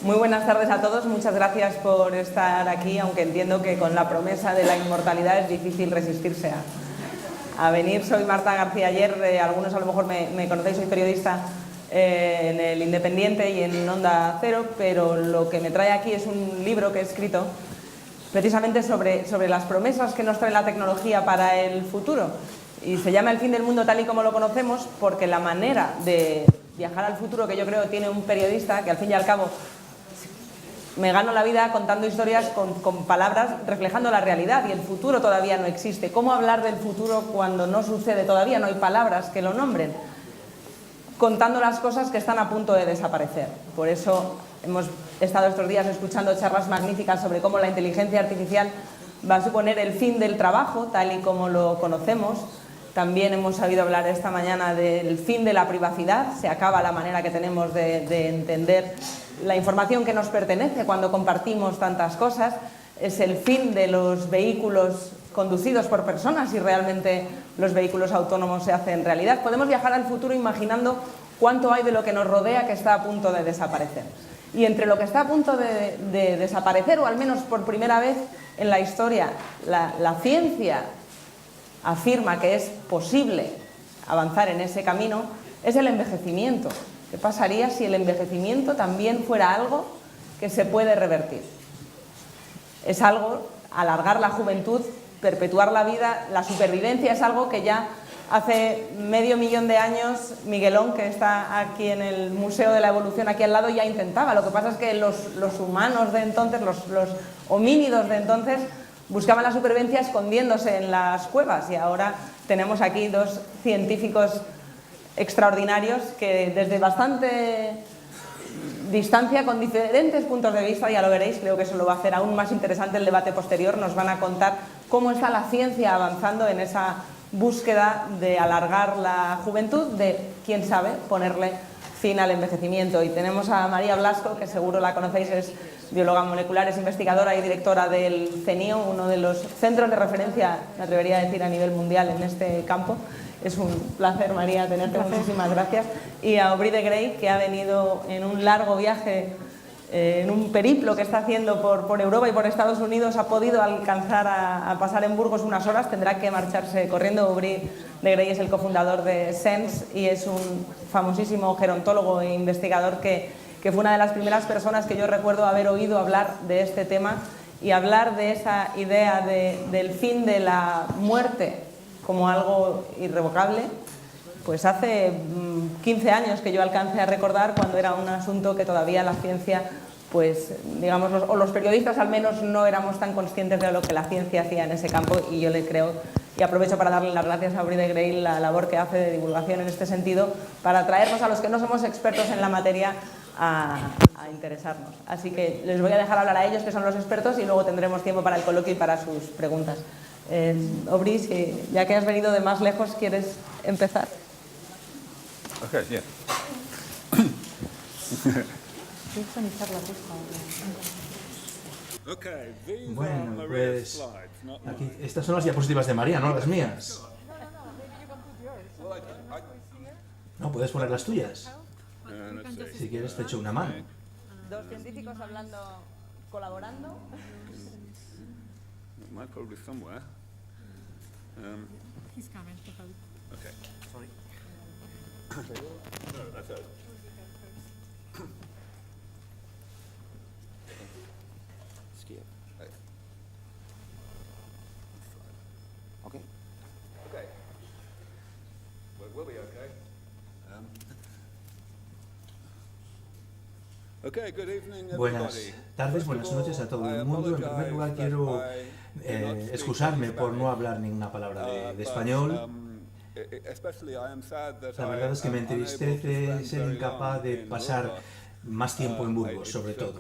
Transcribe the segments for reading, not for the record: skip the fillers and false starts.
Muy buenas tardes a todos, muchas gracias por estar aquí, aunque entiendo que con la promesa de la inmortalidad es difícil resistirse a venir. Soy Marta García Ayer, algunos a lo mejor me conocéis, soy periodista en El Independiente y en Onda Cero, pero lo que me trae aquí es un libro que he escrito precisamente sobre las promesas que nos trae la tecnología para el futuro. Y se llama El fin del mundo tal y como lo conocemos porque la manera de viajar al futuro que yo creo tiene un periodista, que al fin y al cabo me gano la vida contando historias con palabras reflejando la realidad, y el futuro todavía no existe. ¿Cómo hablar del futuro cuando no sucede? Todavía no hay palabras que lo nombren, contando las cosas que están a punto de desaparecer. Por eso hemos estado estos días escuchando charlas magníficas sobre cómo la inteligencia artificial va a suponer el fin del trabajo tal y como lo conocemos. También hemos sabido hablar esta mañana del fin de la privacidad. Se acaba la manera que tenemos de entender la información que nos pertenece cuando compartimos tantas cosas. Es el fin de los vehículos conducidos por personas y realmente los vehículos autónomos se hacen realidad. Podemos viajar al futuro imaginando cuánto hay de lo que nos rodea que está a punto de desaparecer. Y entre lo que está a punto de desaparecer, o al menos por primera vez en la historia, la ciencia afirma que es posible avanzar en ese camino, es el envejecimiento. ¿Qué pasaría si el envejecimiento también fuera algo que se puede revertir? Es algo, alargar la juventud, perpetuar la vida, la supervivencia, es algo que ya hace 500.000 de años Miguelón, que está aquí en el Museo de la Evolución, aquí al lado, ya intentaba. Lo que pasa es que los humanos de entonces, los homínidos de entonces, buscaban la supervivencia escondiéndose en las cuevas, y ahora tenemos aquí dos científicos extraordinarios que desde bastante distancia, con diferentes puntos de vista, ya lo veréis, creo que eso lo va a hacer aún más interesante el debate posterior, nos van a contar cómo está la ciencia avanzando en esa búsqueda de alargar la juventud, de, quién sabe, ponerle fin al envejecimiento. Y tenemos a María Blasco, que seguro la conocéis, es bióloga molecular, es investigadora y directora del CENIO, uno de los centros de referencia, me atrevería a decir, a nivel mundial en este campo. Es un placer, María, tenerte, muchísimas gracias. Y a Aubrey de Grey, que ha venido en un largo viaje, en un periplo que está haciendo por Europa y por Estados Unidos, ha podido alcanzar a pasar en Burgos unas horas, tendrá que marcharse corriendo. Aubrey de Grey es el cofundador de SENS y es un famosísimo gerontólogo e investigador que fue una de las primeras personas que yo recuerdo haber oído hablar de este tema y hablar de esa idea del fin de la muerte como algo irrevocable, pues hace 15 años que yo alcancé a recordar, cuando era un asunto que todavía la ciencia, pues digamos, o los periodistas al menos no éramos tan conscientes de lo que la ciencia hacía en ese campo, y yo le creo, y aprovecho para darle las gracias a Aubrey de Grey la labor que hace de divulgación en este sentido, para traernos a los que no somos expertos en la materia a interesarnos. Así que les voy a dejar hablar a ellos, que son los expertos, y luego tendremos tiempo para el coloquio y para sus preguntas. Aubrey, ya que has venido de más lejos, ¿quieres empezar? Okay, yeah. Bueno, pues aquí, estas son las diapositivas de María, no las mías. No, puedes poner las tuyas. Si quieres te echo una mano. Dos científicos hablando, colaborando. Might probably somewhere. He's coming. Okay. Sorry. No, that's it. Okay. Okay. We'll be okay. Okay, good evening, everybody. Buenas tardes, buenas noches a todo el mundo. En primer lugar quiero excusarme por no hablar ninguna palabra de español. La verdad es que me entristece ser incapaz de pasar más tiempo en Burgos, sobre todo,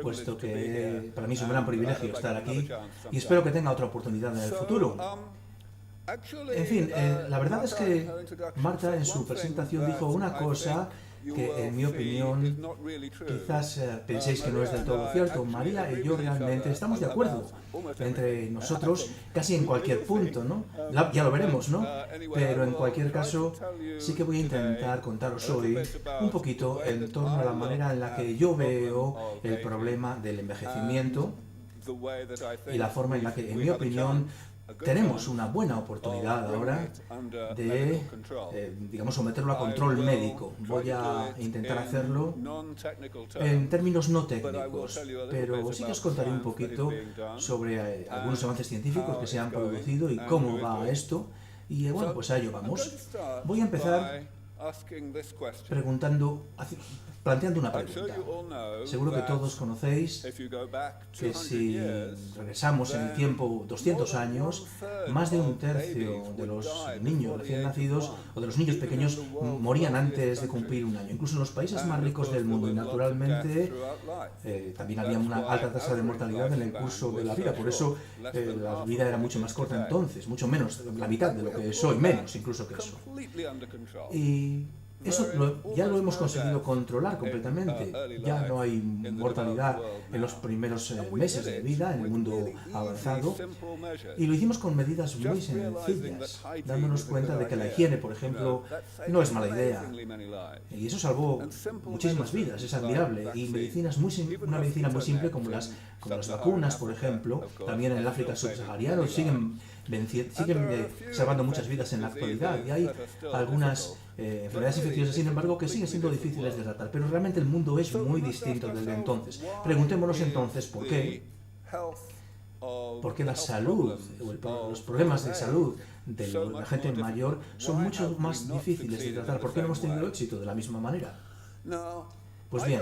puesto que para mí es un gran privilegio estar aquí y espero que tenga otra oportunidad en el futuro. En fin, la verdad es que Marta en su presentación dijo una cosa que, en mi opinión, quizás penséis que no es del todo cierto. María y yo realmente estamos de acuerdo entre nosotros casi en cualquier punto, ¿no? Ya lo veremos, ¿no? Pero en cualquier caso, sí que voy a intentar contaros hoy un poquito en torno a la manera en la que yo veo el problema del envejecimiento y la forma en la que, en mi opinión, tenemos una buena oportunidad ahora de, digamos, someterlo a control médico. Voy a intentar hacerlo en términos no técnicos, pero sí que os contaré un poquito sobre algunos avances científicos que se han producido y cómo va esto. Y bueno, pues a ello vamos. Voy a empezar planteando una pregunta. Seguro que todos conocéis que si regresamos en el tiempo 200 años, más de un tercio de los niños recién nacidos o de los niños pequeños morían antes de cumplir un año. Incluso en los países más ricos del mundo, y naturalmente también había una alta tasa de mortalidad en el curso de la vida. Por eso la vida era mucho más corta entonces, mucho menos, la mitad de lo que es hoy, menos incluso que eso. Y eso ya lo hemos conseguido controlar completamente. Ya no hay mortalidad en los primeros meses de vida en el mundo avanzado. Y lo hicimos con medidas muy sencillas, dándonos cuenta de que la higiene, por ejemplo, no es mala idea. Y eso salvó muchísimas vidas, es admirable. Y una medicina muy simple como las vacunas, por ejemplo, también en el África subsahariana siguen salvando muchas vidas en la actualidad. Y hay algunas enfermedades infecciosas, sin embargo, que siguen siendo difíciles de tratar. Pero realmente el mundo es muy distinto desde entonces. Preguntémonos entonces por qué la salud, los problemas de salud de la gente mayor son mucho más difíciles de tratar. ¿Por qué no hemos tenido éxito de la misma manera? Pues bien,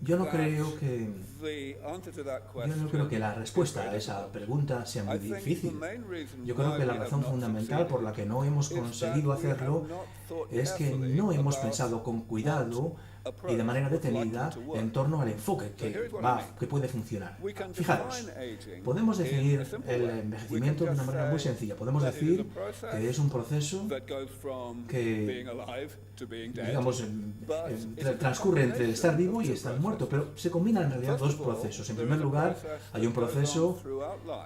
yo no creo que la respuesta a esa pregunta sea muy difícil. Yo creo que la razón fundamental por la que no hemos conseguido hacerlo es que no hemos pensado con cuidado y de manera detenida en torno al enfoque que puede funcionar. Fijaros, podemos definir el envejecimiento de una manera muy sencilla. Podemos decir que es un proceso que, digamos, transcurre entre el estar vivo y estar muerto, pero se combinan en realidad dos procesos. En primer lugar, hay un proceso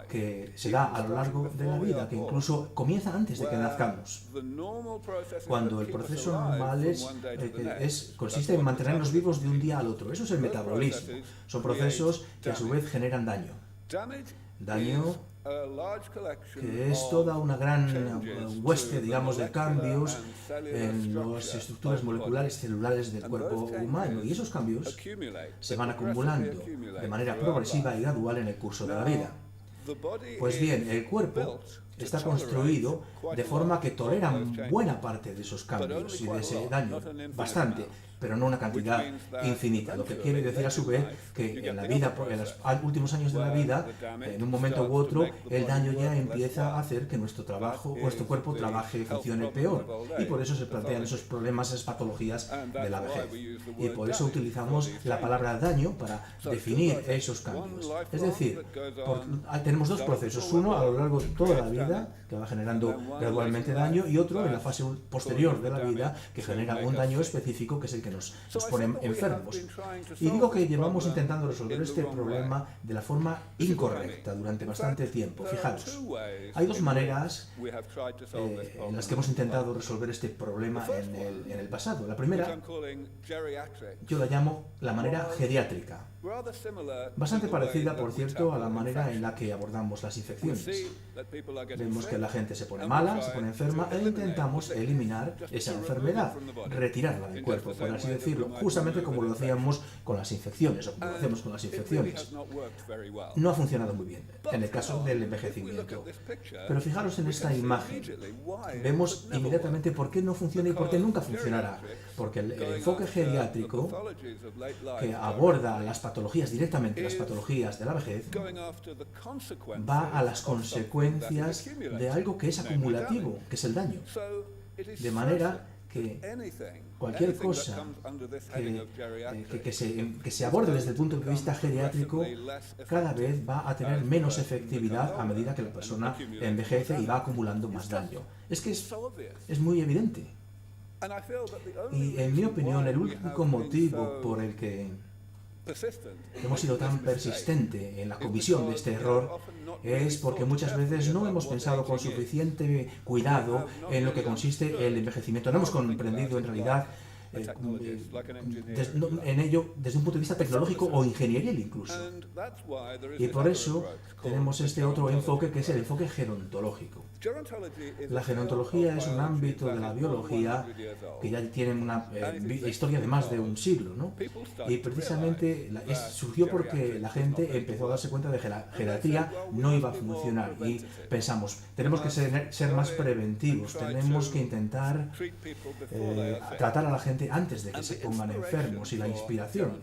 que se da a lo largo de la vida, que incluso comienza antes de que nazcamos, cuando el proceso normal consiste en mantenernos vivos de un día al otro. Eso es el metabolismo. Son procesos que a su vez generan daño. Daño que es toda una gran hueste, digamos, de cambios en las estructuras moleculares celulares del cuerpo humano. Y esos cambios se van acumulando de manera progresiva y gradual en el curso de la vida. Pues bien, el cuerpo está construido de forma que tolera buena parte de esos cambios y de ese daño, bastante, pero no una cantidad infinita. Lo que quiere decir a su vez que en la vida, en los últimos años de la vida, en un momento u otro, el daño ya empieza a hacer que nuestro cuerpo trabaje y funcione peor. Y por eso se plantean esos problemas, esas patologías de la vejez. Y por eso utilizamos la palabra daño para definir esos cambios. Es decir, tenemos dos procesos. Uno a lo largo de toda la vida, que va generando gradualmente daño, y otro en la fase posterior de la vida, que genera un daño específico, que es el que nos pone enfermos. Y digo que llevamos intentando resolver este problema de la forma incorrecta durante bastante tiempo. Fijaros, hay dos maneras en las que hemos intentado resolver este problema en el pasado. La primera, yo la llamo la manera geriátrica. Bastante parecida, por cierto, a la manera en la que abordamos las infecciones. Vemos que la gente se pone mala, se pone enferma, e intentamos eliminar esa enfermedad, retirarla del cuerpo, por así decirlo, justamente como lo hacíamos con las infecciones, o como lo hacemos con las infecciones. No ha funcionado muy bien, en el caso del envejecimiento. Pero fijaros en esta imagen. Vemos inmediatamente por qué no funciona y por qué nunca funcionará. Porque el enfoque geriátrico, que aborda las patologías directamente, las patologías de la vejez, va a las consecuencias de algo que es acumulativo, que es el daño. De manera que cualquier cosa que se aborde desde el punto de vista geriátrico cada vez va a tener menos efectividad a medida que la persona envejece y va acumulando más daño. Es que es muy evidente. Y en mi opinión, el único motivo por el que hemos sido tan persistentes en la comisión de este error es porque muchas veces no hemos pensado con suficiente cuidado en lo que consiste el envejecimiento. No hemos comprendido en realidad en ello desde un punto de vista tecnológico o ingenieril incluso. Y por eso tenemos este otro enfoque que es el enfoque gerontológico. La gerontología es un ámbito de la biología que ya tiene una historia de más de un siglo, ¿no? Y precisamente surgió porque la gente empezó a darse cuenta de que la geriatría no iba a funcionar y pensamos, tenemos que ser más preventivos, tenemos que intentar tratar a la gente antes de que se pongan enfermos, y la inspiración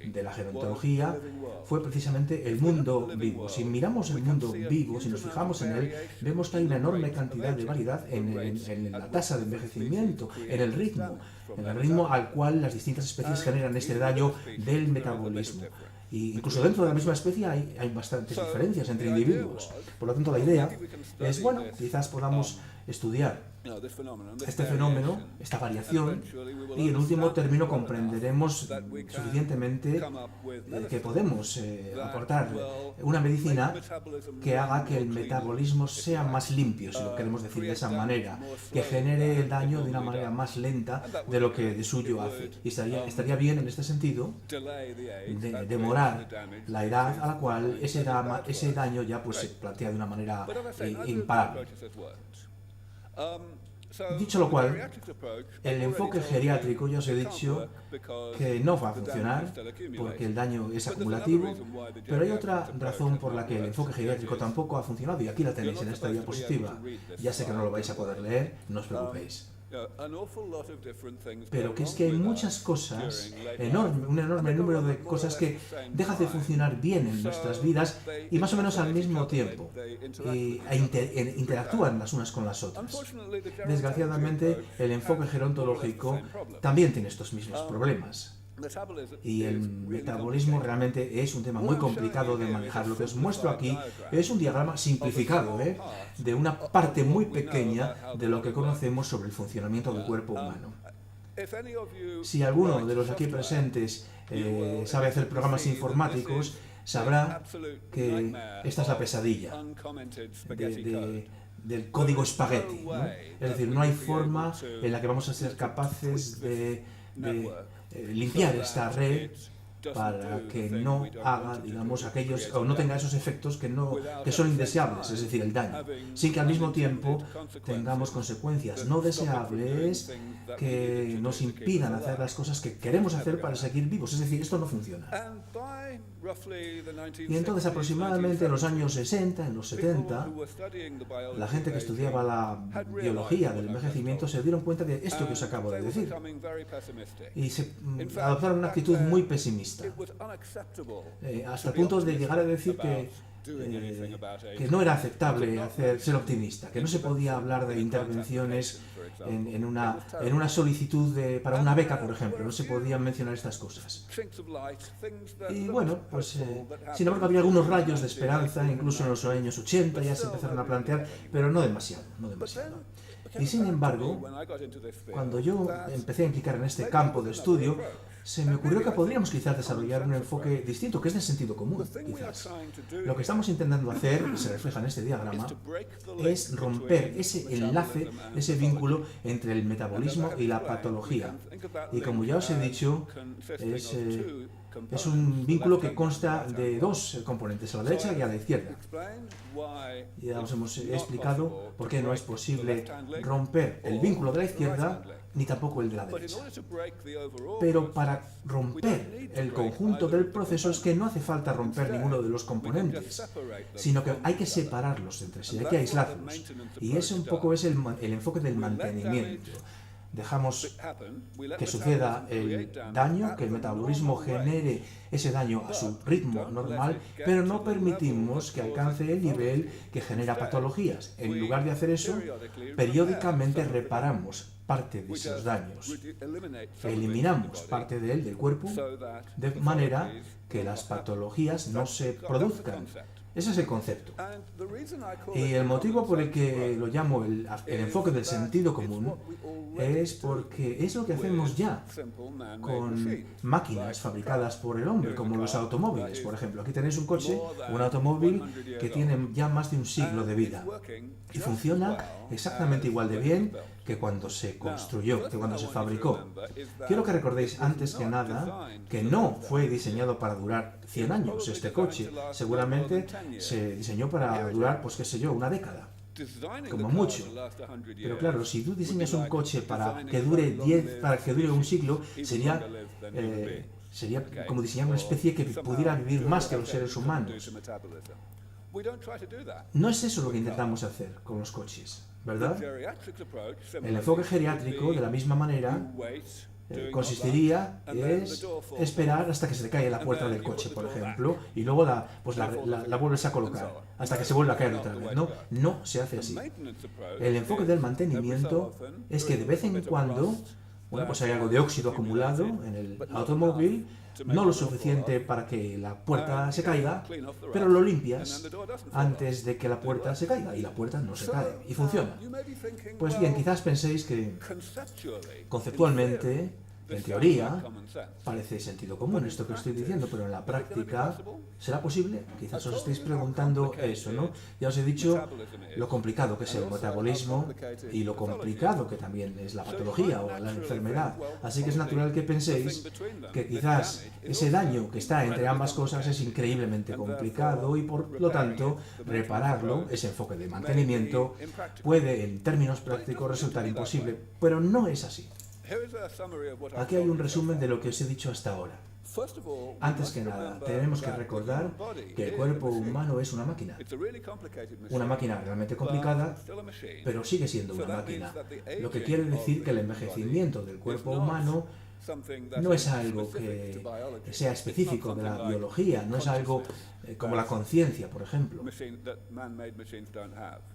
de la gerontología fue precisamente el mundo vivo. Si miramos el mundo vivo, si nos fijamos en él, vemos que hay una enorme cantidad de variedad en la tasa de envejecimiento, en el ritmo al cual las distintas especies generan este daño del metabolismo. Y incluso dentro de la misma especie hay bastantes diferencias entre individuos. Por lo tanto, la idea es, bueno, quizás podamos estudiar este fenómeno, esta variación, y en último término comprenderemos suficientemente que podemos aportar una medicina que haga que el metabolismo sea más limpio, si lo queremos decir de esa manera, que genere el daño de una manera más lenta de lo que de suyo hace. Y estaría bien en este sentido demorar la edad a la cual ese daño ya pues se plantea de una manera imparable. Dicho lo cual, el enfoque geriátrico, ya os he dicho que no va a funcionar porque el daño es acumulativo, pero hay otra razón por la que el enfoque geriátrico tampoco ha funcionado, y aquí la tenéis en esta diapositiva. Ya sé que no lo vais a poder leer, no os preocupéis. Pero que es que hay muchas cosas, un enorme número de cosas que dejan de funcionar bien en nuestras vidas y más o menos al mismo tiempo interactúan las unas con las otras. Desgraciadamente, el enfoque gerontológico también tiene estos mismos problemas. Y el metabolismo realmente es un tema muy complicado de manejar. Lo que os muestro aquí es un diagrama simplificado de una parte muy pequeña de lo que conocemos sobre el funcionamiento del cuerpo humano. Si alguno de los aquí presentes sabe hacer programas informáticos, sabrá que esta es la pesadilla del código espagueti, ¿no? Es decir, no hay forma en la que vamos a ser capaces de limpiar esta red para que no haga, digamos, aquellos, o no tenga esos efectos que son indeseables, es decir, el daño, sin que al mismo tiempo tengamos consecuencias no deseables que nos impidan hacer las cosas que queremos hacer para seguir vivos. Es decir, esto no funciona. Y entonces, aproximadamente en los años 60, en los 70, la gente que estudiaba la biología del envejecimiento se dieron cuenta de esto que os acabo de decir y adoptaron una actitud muy pesimista, hasta el punto de llegar a decir que no era aceptable ser optimista, que no se podía hablar de intervenciones en una solicitud para una beca, por ejemplo, no se podían mencionar estas cosas. Y bueno, pues sin embargo había algunos rayos de esperanza, incluso en los años 80 ya se empezaron a plantear, pero no demasiado. Y sin embargo, cuando yo empecé a implicar en este campo de estudio, se me ocurrió que podríamos quizás desarrollar un enfoque distinto, que es de sentido común, quizás. Lo que estamos intentando hacer, y se refleja en este diagrama, es romper ese enlace, ese vínculo entre el metabolismo y la patología. Y como ya os he dicho, es un vínculo que consta de dos componentes, a la derecha y a la izquierda. Ya os hemos explicado por qué no es posible romper el vínculo de la izquierda ni tampoco el de la derecha. Pero para romper el conjunto del proceso es que no hace falta romper ninguno de los componentes, sino que hay que separarlos entre sí, hay que aislarlos. Y ese un poco es el enfoque del mantenimiento. Dejamos que suceda el daño, que el metabolismo genere ese daño a su ritmo normal, pero no permitimos que alcance el nivel que genera patologías. En lugar de hacer eso, periódicamente reparamos parte de esos daños. Eliminamos parte del cuerpo de manera que las patologías no se produzcan. Ese es el concepto. Y el motivo por el que lo llamo el enfoque del sentido común es porque es lo que hacemos ya con máquinas fabricadas por el hombre, como los automóviles, por ejemplo. Aquí tenéis un coche, un automóvil que tiene ya más de un siglo de vida y funciona exactamente igual de bien que cuando se construyó, que cuando se fabricó. Quiero que recordéis antes que nada que no fue diseñado para durar 100 años este coche. Seguramente se diseñó para durar, pues qué sé yo, una década, como mucho. Pero claro, si tú diseñas un coche para que dure un siglo, sería como diseñar una especie que pudiera vivir más que los seres humanos. No es eso lo que intentamos hacer con los coches, ¿verdad? El enfoque geriátrico, de la misma manera, consistiría en esperar hasta que se te caiga la puerta del coche, por ejemplo, y luego la vuelves a colocar hasta que se vuelva a caer otra vez. No se hace así. El enfoque del mantenimiento es que de vez en cuando, bueno, pues hay algo de óxido acumulado en el automóvil, no lo suficiente para que la puerta se caiga, pero lo limpias antes de que la puerta se caiga y la puerta no se cae y funciona. Pues bien, quizás penséis que conceptualmente, en teoría, parece sentido común esto que estoy diciendo, pero en la práctica, ¿será posible? Quizás os estéis preguntando eso, ¿no? Ya os he dicho lo complicado que es el metabolismo y lo complicado que también es la patología o la enfermedad. Así que es natural que penséis que quizás ese daño que está entre ambas cosas es increíblemente complicado y por lo tanto repararlo, ese enfoque de mantenimiento, puede en términos prácticos resultar imposible, pero no es así. Aquí hay un resumen de lo que os he dicho hasta ahora. Antes que nada, tenemos que recordar que el cuerpo humano es una máquina. Una máquina realmente complicada, pero sigue siendo una máquina. Lo que quiere decir que el envejecimiento del cuerpo humano no es algo que sea específico de la biología, no es algo como la conciencia, por ejemplo,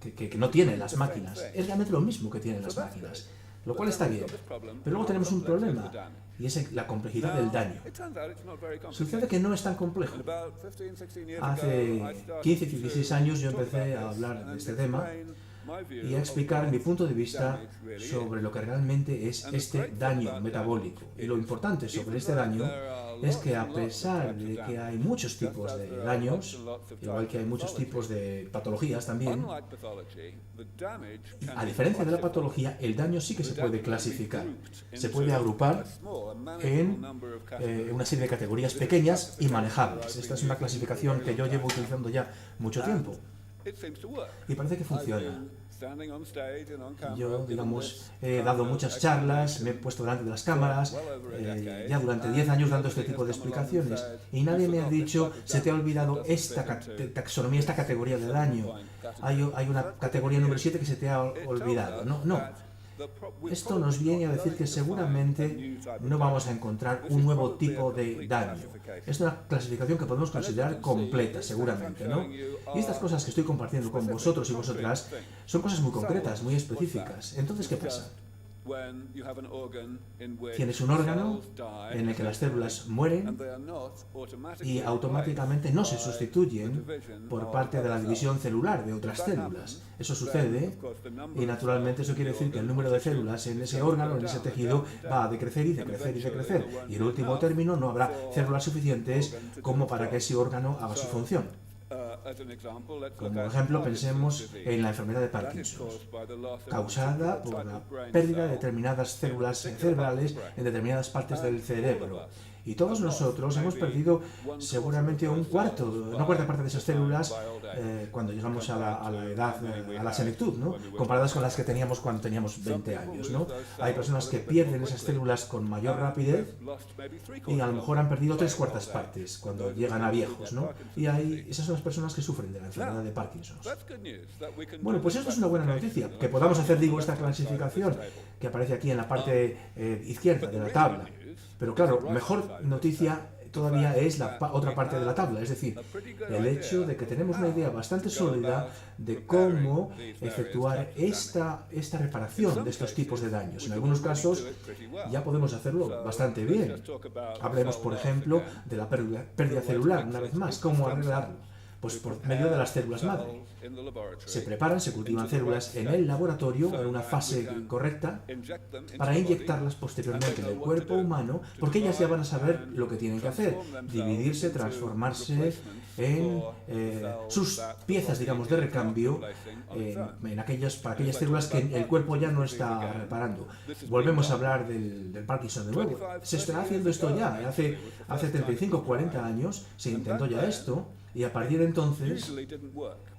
que no tienen las máquinas. Es realmente lo mismo que tienen las máquinas, lo cual está bien. Pero luego tenemos un problema, y es la complejidad del daño. Sucede que no es tan complejo. Hace 15, 16 años yo empecé a hablar de este tema y a explicar mi punto de vista sobre lo que realmente es este daño metabólico. Y lo importante sobre este daño es que a pesar de que hay muchos tipos de daños, igual que hay muchos tipos de patologías también, a diferencia de la patología, el daño sí que se puede clasificar. Se puede agrupar en una serie de categorías pequeñas y manejables. Esta es una clasificación que yo llevo utilizando ya mucho tiempo y parece que funciona. Yo, digamos, he dado muchas charlas, me he puesto delante de las cámaras, ya durante 10 años dando este tipo de explicaciones, y nadie me ha dicho, se te ha olvidado esta taxonomía, esta categoría de daño. Hay una categoría número 7 que se te ha olvidado. No. Esto nos viene a decir que seguramente no vamos a encontrar un nuevo tipo de daño. Es una clasificación que podemos considerar completa, seguramente, ¿no? Y estas cosas que estoy compartiendo con vosotros y vosotras son cosas muy concretas, muy específicas. Entonces, ¿qué pasa? Tienes un órgano en el que las células mueren y automáticamente no se sustituyen por parte de la división celular de otras células. Eso sucede y naturalmente eso quiere decir que el número de células en ese órgano, en ese tejido, va a decrecer y decrecer y decrecer. Y en último término no habrá células suficientes como para que ese órgano haga su función. Como ejemplo, pensemos en la enfermedad de Parkinson, causada por la pérdida de determinadas células cerebrales en determinadas partes del cerebro. Y todos nosotros hemos perdido seguramente una cuarta parte de esas células cuando llegamos a la edad, a la senectud, ¿no? Comparadas con las que teníamos cuando teníamos 20 años, ¿no? Hay personas que pierden esas células con mayor rapidez y a lo mejor han perdido 3/4 partes cuando llegan a viejos, ¿no? Y esas son las personas que sufren de la enfermedad de Parkinson. Bueno, pues esto es una buena noticia, que podamos hacer, digo, esta clasificación que aparece aquí en la parte izquierda de la tabla. Pero claro, mejor noticia todavía es la otra parte de la tabla, es decir, el hecho de que tenemos una idea bastante sólida de cómo efectuar esta reparación de estos tipos de daños. En algunos casos ya podemos hacerlo bastante bien. Hablemos, por ejemplo, de la pérdida celular, una vez más, cómo arreglarlo. Pues por medio de las células madre. Se preparan, se cultivan células en el laboratorio en una fase correcta para inyectarlas posteriormente en el cuerpo humano, porque ellas ya van a saber lo que tienen que hacer: dividirse, transformarse en sus piezas, digamos, de recambio para aquellas células que el cuerpo ya no está reparando. Volvemos a hablar del Parkinson de nuevo. Se está haciendo esto ya. Hace 35 o 40 años se intentó ya esto, y a partir de entonces,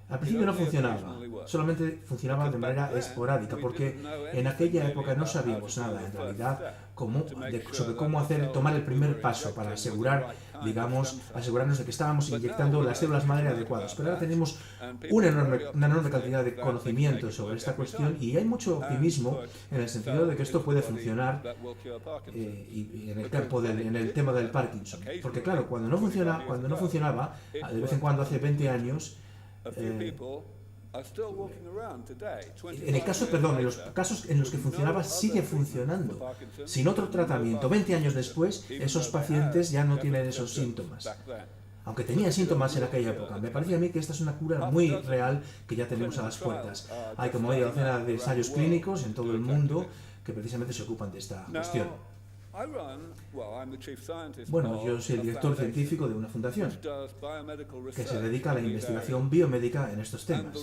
al principio no funcionaba, solamente funcionaba de manera esporádica, porque en aquella época no sabíamos nada en realidad sobre cómo tomar el primer paso para asegurarnos de que estábamos inyectando las células madre adecuadas. Pero ahora tenemos una enorme cantidad de conocimiento sobre esta cuestión, y hay mucho optimismo en el sentido de que esto puede funcionar y en el tema del Parkinson. Porque claro, cuando no funcionaba, de vez en cuando, hace 20 años, en los casos en los que funcionaba, sigue funcionando. Sin otro tratamiento, 20 años después, esos pacientes ya no tienen esos síntomas, aunque tenían síntomas en aquella época. Me parece a mí que esta es una cura muy real que ya tenemos a las puertas. Hay como media docena de ensayos clínicos en todo el mundo que precisamente se ocupan de esta cuestión. Bueno, yo soy el director científico de una fundación que se dedica a la investigación biomédica en estos temas.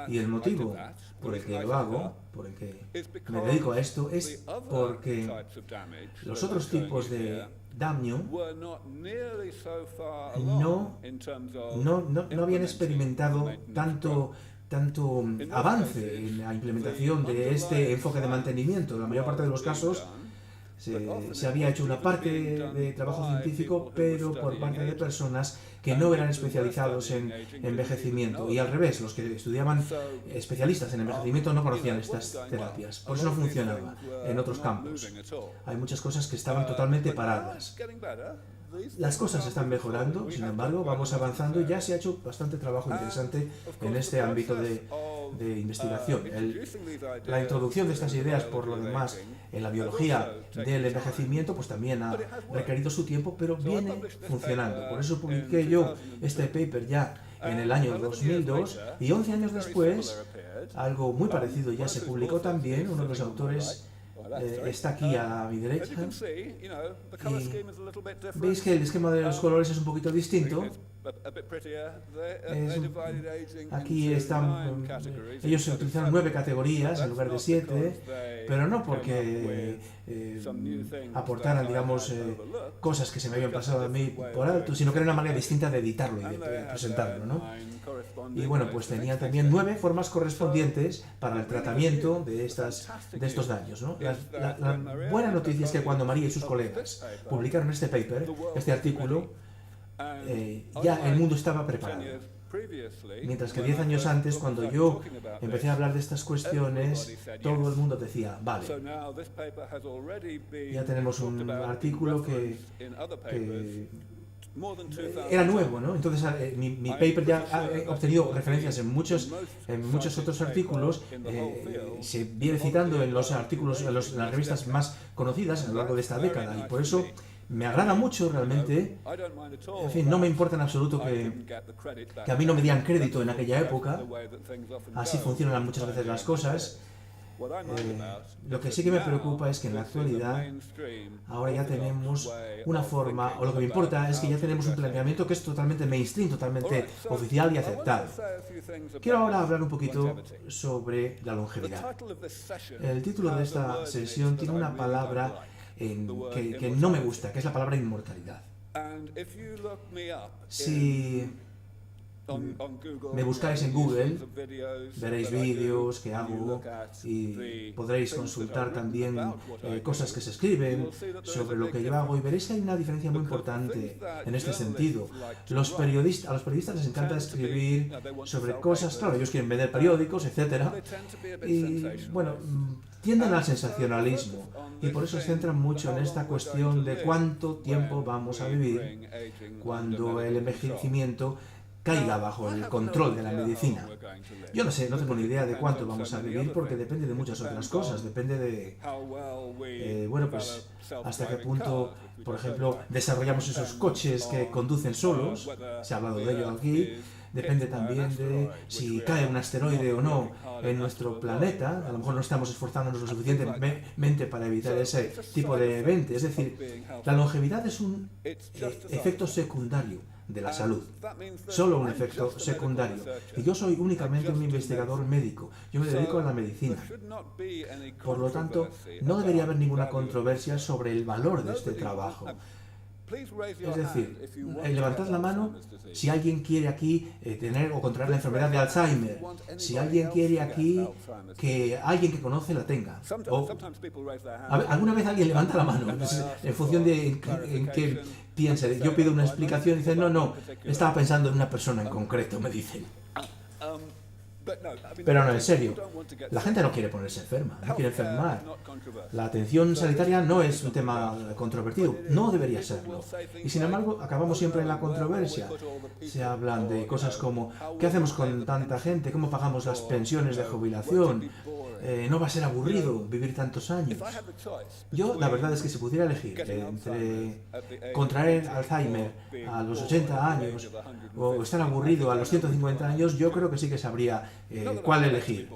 Y el motivo por el que lo hago, por el que me dedico a esto, es porque los otros tipos de daño no habían experimentado tanto avance en la implementación de este enfoque de mantenimiento. En la mayor parte de los casos se había hecho una parte de trabajo científico, pero por parte de personas que no eran especializados en envejecimiento, y al revés, los que estudiaban especialistas en envejecimiento no conocían estas terapias. Por eso no funcionaba en otros campos. Hay muchas cosas que estaban totalmente paradas. Las cosas están mejorando, sin embargo, vamos avanzando, y ya se ha hecho bastante trabajo interesante en este ámbito de investigación. La introducción de estas ideas, por lo demás, en la biología del envejecimiento, pues también ha requerido su tiempo, pero viene funcionando. Por eso publiqué yo este paper ya en el año 2002, y 11 años después, algo muy parecido ya se publicó también. Uno de los autores está aquí a mi derecha, y veis que el esquema de los colores es un poquito distinto. Aquí están, ellos utilizaron 9 categorías en lugar de 7, pero no porque aportaran, digamos, cosas que se me habían pasado a mí por alto, sino que era una manera distinta de editarlo y de presentarlo, ¿no? Y bueno, pues tenían también 9 formas correspondientes para el tratamiento de estos daños, ¿no? La buena noticia es que cuando María y sus colegas publicaron este paper, este artículo, ya el mundo estaba preparado. Mientras que 10 años antes, cuando yo empecé a hablar de estas cuestiones, todo el mundo decía, vale, ya tenemos un artículo que era nuevo, ¿no? Entonces mi paper ya ha obtenido referencias en muchos otros artículos, se viene citando en los artículos, en las revistas más conocidas a lo largo de esta década, y por eso me agrada mucho realmente. En fin, no me importa en absoluto que a mí no me dieran crédito en aquella época. Así funcionan muchas veces las cosas. Lo que sí que me preocupa es que en la actualidad ahora ya tenemos una forma, o lo que me importa es que ya tenemos un planteamiento que es totalmente mainstream, totalmente oficial y aceptado. Quiero ahora hablar un poquito sobre la longevidad. El título de esta sesión tiene una palabra que no me gusta, que es la palabra inmortalidad. Si me buscáis en Google, veréis vídeos que hago, y podréis consultar también cosas que se escriben sobre lo que yo hago, y veréis que hay una diferencia muy importante en este sentido. A los periodistas les encanta escribir sobre cosas, claro, ellos quieren vender periódicos, etcétera, y bueno, tienden al sensacionalismo, y por eso se centran mucho en esta cuestión de cuánto tiempo vamos a vivir, cuando el envejecimiento caiga bajo el control de la medicina. Yo no sé, no tengo ni idea de cuánto vamos a vivir porque depende de muchas otras cosas, depende de, bueno, pues hasta qué punto, por ejemplo, desarrollamos esos coches que conducen solos, se ha hablado de ello aquí. Depende también de si cae un asteroide o no en nuestro planeta. A lo mejor no estamos esforzándonos lo suficientemente para evitar ese tipo de evento. Es decir, la longevidad es un efecto secundario de la salud, solo un efecto secundario. Y yo soy únicamente un investigador médico, yo me dedico a la medicina. Por lo tanto, no debería haber ninguna controversia sobre el valor de este trabajo. Es decir, levantad la mano si alguien quiere aquí tener o contraer la enfermedad de Alzheimer, si alguien quiere aquí que alguien que conoce la tenga. O, ¿alguna vez alguien levanta la mano? En función de en qué piense. Yo pido una explicación y dicen, no, estaba pensando en una persona en concreto, me dicen. Pero no, en serio, la gente no quiere ponerse enferma, no quiere enfermar. La atención sanitaria no es un tema controvertido, no debería serlo. Y sin embargo, acabamos siempre en la controversia. Se hablan de cosas como, ¿qué hacemos con tanta gente? ¿Cómo pagamos las pensiones de jubilación? ¿No va a ser aburrido vivir tantos años? Yo, la verdad es que si pudiera elegir entre contraer Alzheimer a los 80 años o estar aburrido a los 150 años, yo creo que sí que sabría cuál elegir.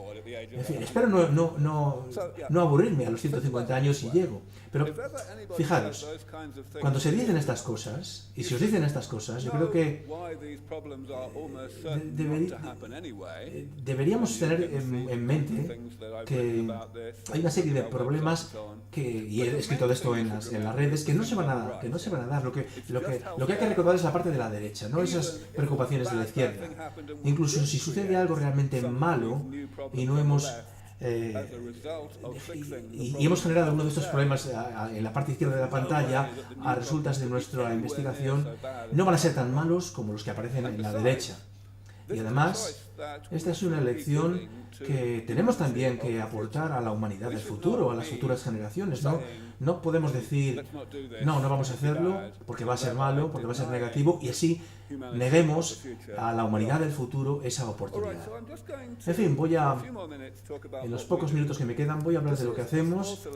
En fin, espero no aburrirme a los 150 años si llego. Pero fijaros, cuando se dicen estas cosas, y si os dicen estas cosas, yo creo que deberíamos tener en mente que hay una serie de problemas y he escrito de esto en las redes, que no se van a dar. Lo que hay que recordar es la parte de la derecha, no esas preocupaciones de la izquierda. Incluso si sucede algo realmente malo y no hemos y hemos generado uno de estos problemas en la parte izquierda de la pantalla a resultas de nuestra investigación, no van a ser tan malos como los que aparecen en la derecha. Y además, esta es una lección que tenemos también que aportar a la humanidad del futuro, a las futuras generaciones, ¿no? No podemos decir, no vamos a hacerlo porque va a ser malo, porque va a ser negativo, y así neguemos a la humanidad del futuro esa oportunidad. En fin, en los pocos minutos que me quedan, voy a hablar de lo que hacemos.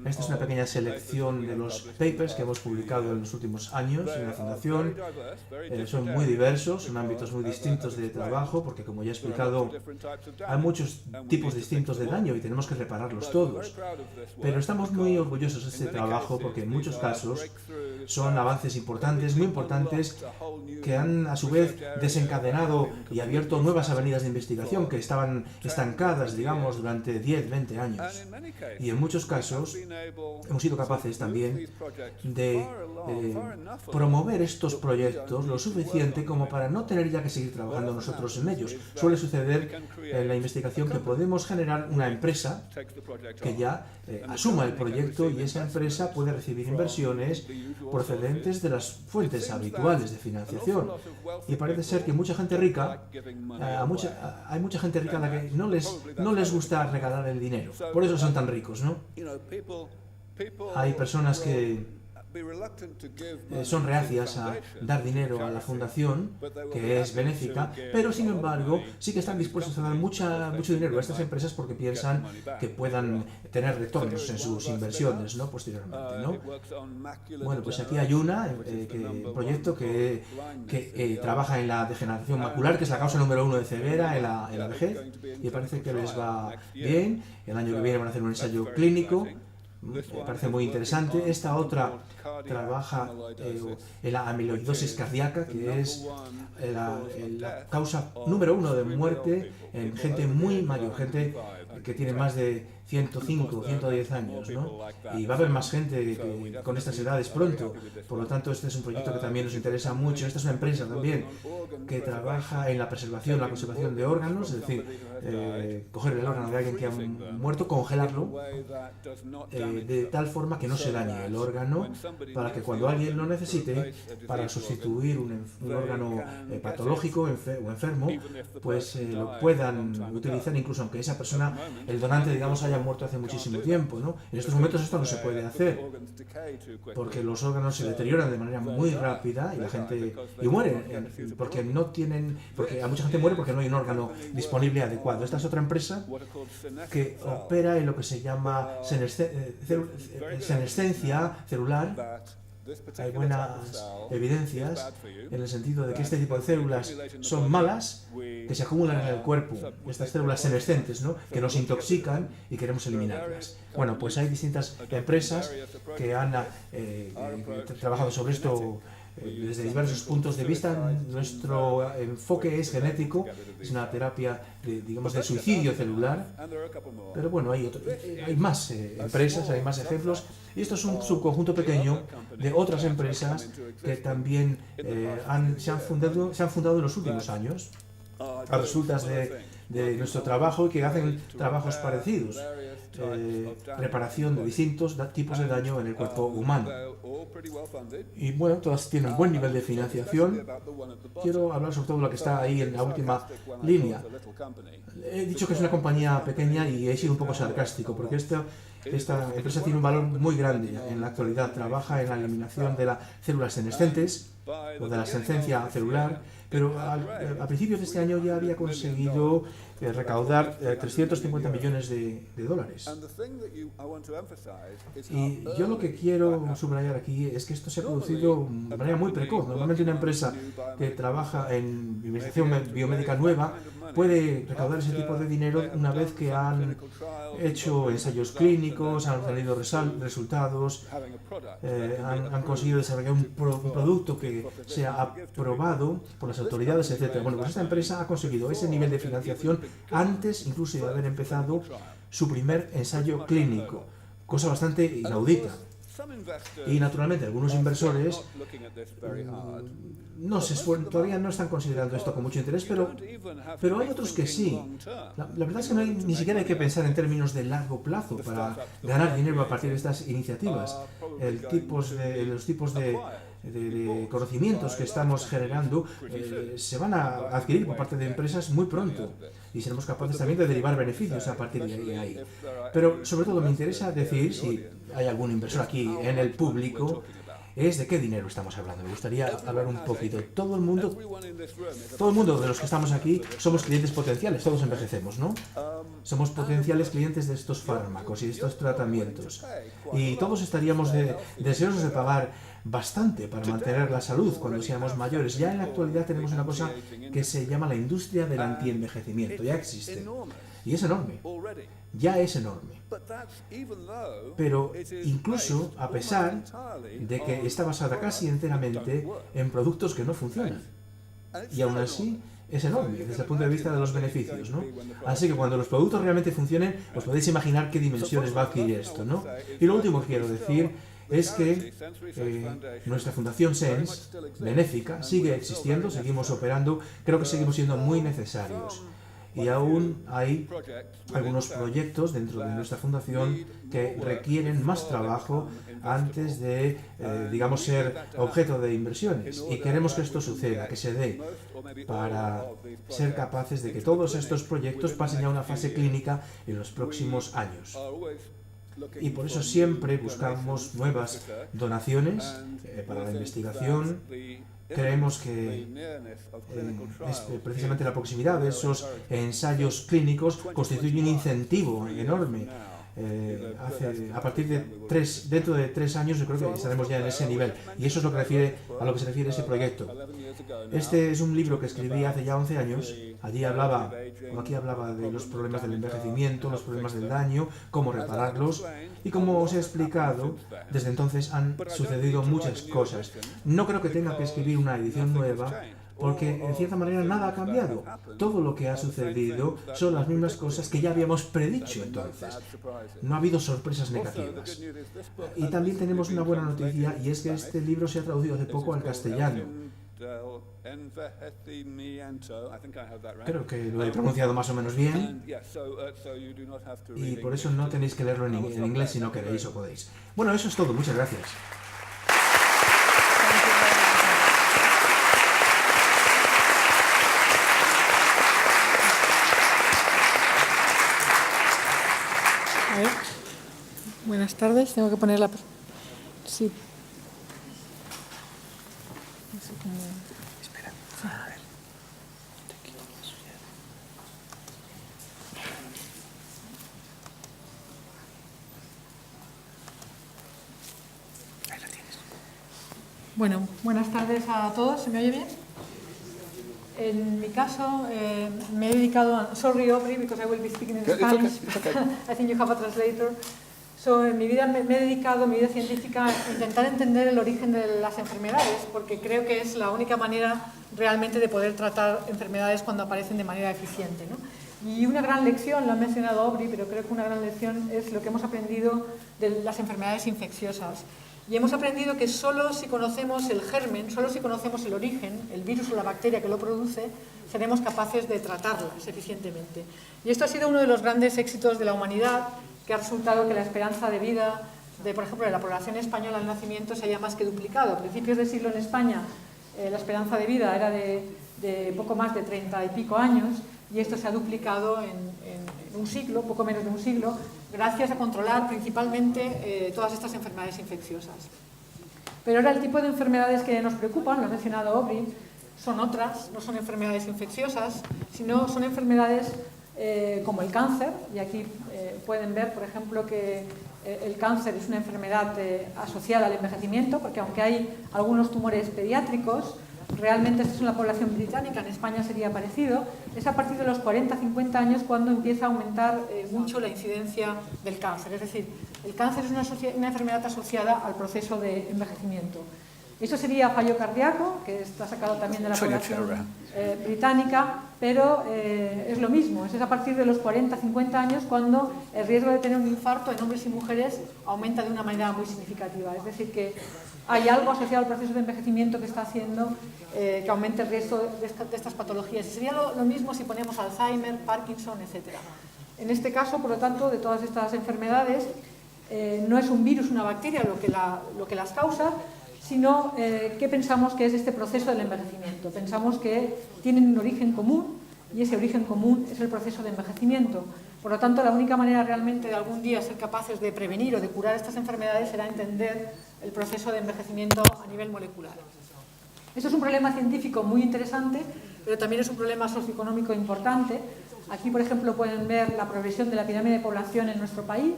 Esta es una pequeña selección de los papers que hemos publicado en los últimos años en la Fundación. Son muy diversos, son ámbitos muy distintos de trabajo, porque como ya he explicado, hay muchos tipos distintos de daño y tenemos que repararlos todos. Pero estamos muy orgullosos de este trabajo porque en muchos casos son avances importantes, muy importantes, que han a su vez desencadenado y abierto nuevas avenidas de investigación que estaban estancadas, digamos, durante 10, 20 años. Y en muchos casos hemos sido capaces también de promover estos proyectos lo suficiente como para no tener ya que seguir trabajando nosotros en ellos. Suele suceder en la investigación que podemos generar una empresa que ya asuma el proyecto y esa empresa puede recibir inversiones procedentes de las fuentes habituales de financiación. Y parece ser que mucha gente rica, hay mucha gente rica a la que no les gusta regalar el dinero. Por eso son tan ricos, ¿no? Hay personas que son reacias a dar dinero a la fundación, que es benéfica, pero sin embargo sí que están dispuestos a dar mucho dinero a estas empresas porque piensan que puedan tener retornos en sus inversiones, ¿no? Posteriormente, ¿no? Bueno, pues aquí hay un proyecto que trabaja en la degeneración macular, que es la causa número 1 de ceguera en la vejez, y parece que les va bien. El año que viene van a hacer un ensayo clínico. Me parece muy interesante. Esta otra trabaja en la amiloidosis cardíaca, que es la causa número 1 de muerte en gente muy mayor, gente que tiene más de 105, 110 años, ¿no? Y va a haber más gente con estas edades pronto. Por lo tanto, este es un proyecto que también nos interesa mucho. Esta es una empresa también que trabaja en la conservación de órganos, es decir, coger el órgano de alguien que ha muerto, congelarlo, de tal forma que no se dañe el órgano para que cuando alguien lo necesite, para sustituir un órgano patológico o enfermo, pues lo puedan utilizar, incluso aunque esa persona, el donante, digamos, haya muerto hace muchísimo tiempo, ¿no? En estos momentos esto no se puede hacer, porque los órganos se deterioran de manera muy rápida y la gente muere, porque a mucha gente muere porque no hay un órgano disponible adecuado. Esta es otra empresa que opera en lo que se llama senescencia celular. Hay buenas evidencias en el sentido de que este tipo de células son malas, que se acumulan en el cuerpo, estas células senescentes, ¿no?, que nos intoxican y queremos eliminarlas. Bueno, pues hay distintas empresas que han trabajado sobre esto desde diversos puntos de vista. Nuestro enfoque es genético, es una terapia de suicidio celular, pero bueno, hay más empresas, hay más ejemplos, y esto es un subconjunto pequeño de otras empresas que también se han fundado en los últimos años a resultas de nuestro trabajo y que hacen trabajos parecidos, reparación de distintos tipos de daño en el cuerpo humano. Y bueno, todas tienen buen nivel de financiación. Quiero hablar sobre todo de lo que está ahí en la última línea. He dicho que es una compañía pequeña y he sido un poco sarcástico, porque esta empresa tiene un valor muy grande en la actualidad. Trabaja en la eliminación de las células senescentes o de la senescencia celular, pero a principios de este año ya había conseguido recaudar 350 millones de dólares. Y yo lo que quiero subrayar aquí es que esto se ha producido de manera muy precoz. Normalmente una empresa que trabaja en investigación biomédica nueva puede recaudar ese tipo de dinero una vez que han hecho ensayos clínicos, han obtenido resultados, han conseguido desarrollar un producto que sea aprobado por las autoridades, etc. Bueno, pues esta empresa ha conseguido ese nivel de financiación antes incluso de haber empezado su primer ensayo clínico, cosa bastante inaudita. Y naturalmente algunos inversores todavía no están considerando esto con mucho interés, pero hay otros que sí. La verdad es que ni siquiera hay que pensar en términos de largo plazo para ganar dinero a partir de estas iniciativas. Los tipos de conocimientos que estamos generando se van a adquirir por parte de empresas muy pronto y seremos capaces también de derivar beneficios a partir de ahí. Pero sobre todo me interesa decir, si hay algún inversor aquí en el público, es de qué dinero estamos hablando. Me gustaría hablar un poquito. Todo el mundo de los que estamos aquí somos clientes potenciales, todos envejecemos, ¿no? Somos potenciales clientes de estos fármacos y de estos tratamientos. Y todos estaríamos deseosos de pagar bastante para mantener la salud cuando seamos mayores. Ya en la actualidad tenemos una cosa que se llama la industria del antienvejecimiento. Ya existe. Y es enorme. Ya es enorme. Pero incluso a pesar de que está basada casi enteramente en productos que no funcionan. Y aún así es enorme desde el punto de vista de los beneficios, ¿no? Así que cuando los productos realmente funcionen, os podéis imaginar qué dimensiones va a adquirir esto, ¿no? Y lo último que quiero decir es que nuestra fundación SENS, benéfica, sigue existiendo, seguimos operando, creo que seguimos siendo muy necesarios. Y aún hay algunos proyectos dentro de nuestra fundación que requieren más trabajo antes de, digamos, ser objeto de inversiones. Y queremos que esto suceda, que se dé, para ser capaces de que todos estos proyectos pasen ya a una fase clínica en los próximos años. Y por eso siempre buscamos nuevas donaciones para la investigación. Creemos que precisamente la proximidad de esos ensayos clínicos constituye un incentivo enorme. Dentro de 3 años yo creo que estaremos ya en ese nivel, y eso es lo que a lo que se refiere ese proyecto. Este es un libro que escribí hace ya 11 años. Aquí hablaba de los problemas del envejecimiento, los problemas del daño, cómo repararlos, y como os he explicado, desde entonces han sucedido muchas cosas. No creo que tenga que escribir una edición nueva, porque en cierta manera nada ha cambiado. Todo lo que ha sucedido son las mismas cosas que ya habíamos predicho entonces. No ha habido sorpresas negativas. Y también tenemos una buena noticia, y es que este libro se ha traducido hace poco al castellano. Creo que lo he pronunciado más o menos bien, y por eso no tenéis que leerlo en inglés si no queréis o podéis. Bueno, eso es todo. Muchas gracias. tardes. Tengo que poner la... Sí. No sé cómo... Espera, a ver. Te quito la suya. Ahí la tienes. Bueno, buenas tardes a todos. ¿Se me oye bien? En mi caso, me he dedicado a... Sorry, Aubrey, because I will be speaking in Spanish. It's okay. I think you have a translator. So, en mi vida me he dedicado, mi vida científica, a intentar entender el origen de las enfermedades, porque creo que es la única manera realmente de poder tratar enfermedades cuando aparecen de manera eficiente, ¿no? Y una gran lección, lo ha mencionado Aubrey, pero creo que una gran lección es lo que hemos aprendido de las enfermedades infecciosas. Y hemos aprendido que solo si conocemos el germen, solo si conocemos el origen, el virus o la bacteria que lo produce, seremos capaces de tratarlas eficientemente. Y esto ha sido uno de los grandes éxitos de la humanidad, que ha resultado que la esperanza de vida, por ejemplo, de la población española al nacimiento se haya más que duplicado. A principios de siglo en España la esperanza de vida era de poco más de 30 y pico años, y esto se ha duplicado en un siglo, poco menos de un siglo, gracias a controlar principalmente todas estas enfermedades infecciosas. Pero ahora el tipo de enfermedades que nos preocupan, lo ha mencionado Aubrey, son otras, no son enfermedades infecciosas, sino son enfermedades como el cáncer, y aquí pueden ver, por ejemplo, que el cáncer es una enfermedad asociada al envejecimiento, porque aunque hay algunos tumores pediátricos, realmente esto es en la población británica, en España sería parecido, es a partir de los 40-50 años cuando empieza a aumentar mucho la incidencia del cáncer. Es decir, el cáncer es una enfermedad asociada al proceso de envejecimiento. Eso sería fallo cardíaco, que está sacado también de la población británica, pero es lo mismo, es a partir de los 40-50 años cuando el riesgo de tener un infarto en hombres y mujeres aumenta de una manera muy significativa. Es decir, que hay algo asociado al proceso de envejecimiento que está haciendo que aumente el riesgo de estas patologías. Y sería lo mismo si ponemos Alzheimer, Parkinson, etc. En este caso, por lo tanto, de todas estas enfermedades, no es un virus, una bacteria lo que las causa, sino que pensamos que es este proceso del envejecimiento. Pensamos que tienen un origen común y ese origen común es el proceso de envejecimiento. Por lo tanto, la única manera realmente de algún día ser capaces de prevenir o de curar estas enfermedades será entender el proceso de envejecimiento a nivel molecular. Esto es un problema científico muy interesante, pero también es un problema socioeconómico importante. Aquí, por ejemplo, pueden ver la progresión de la pirámide de población en nuestro país,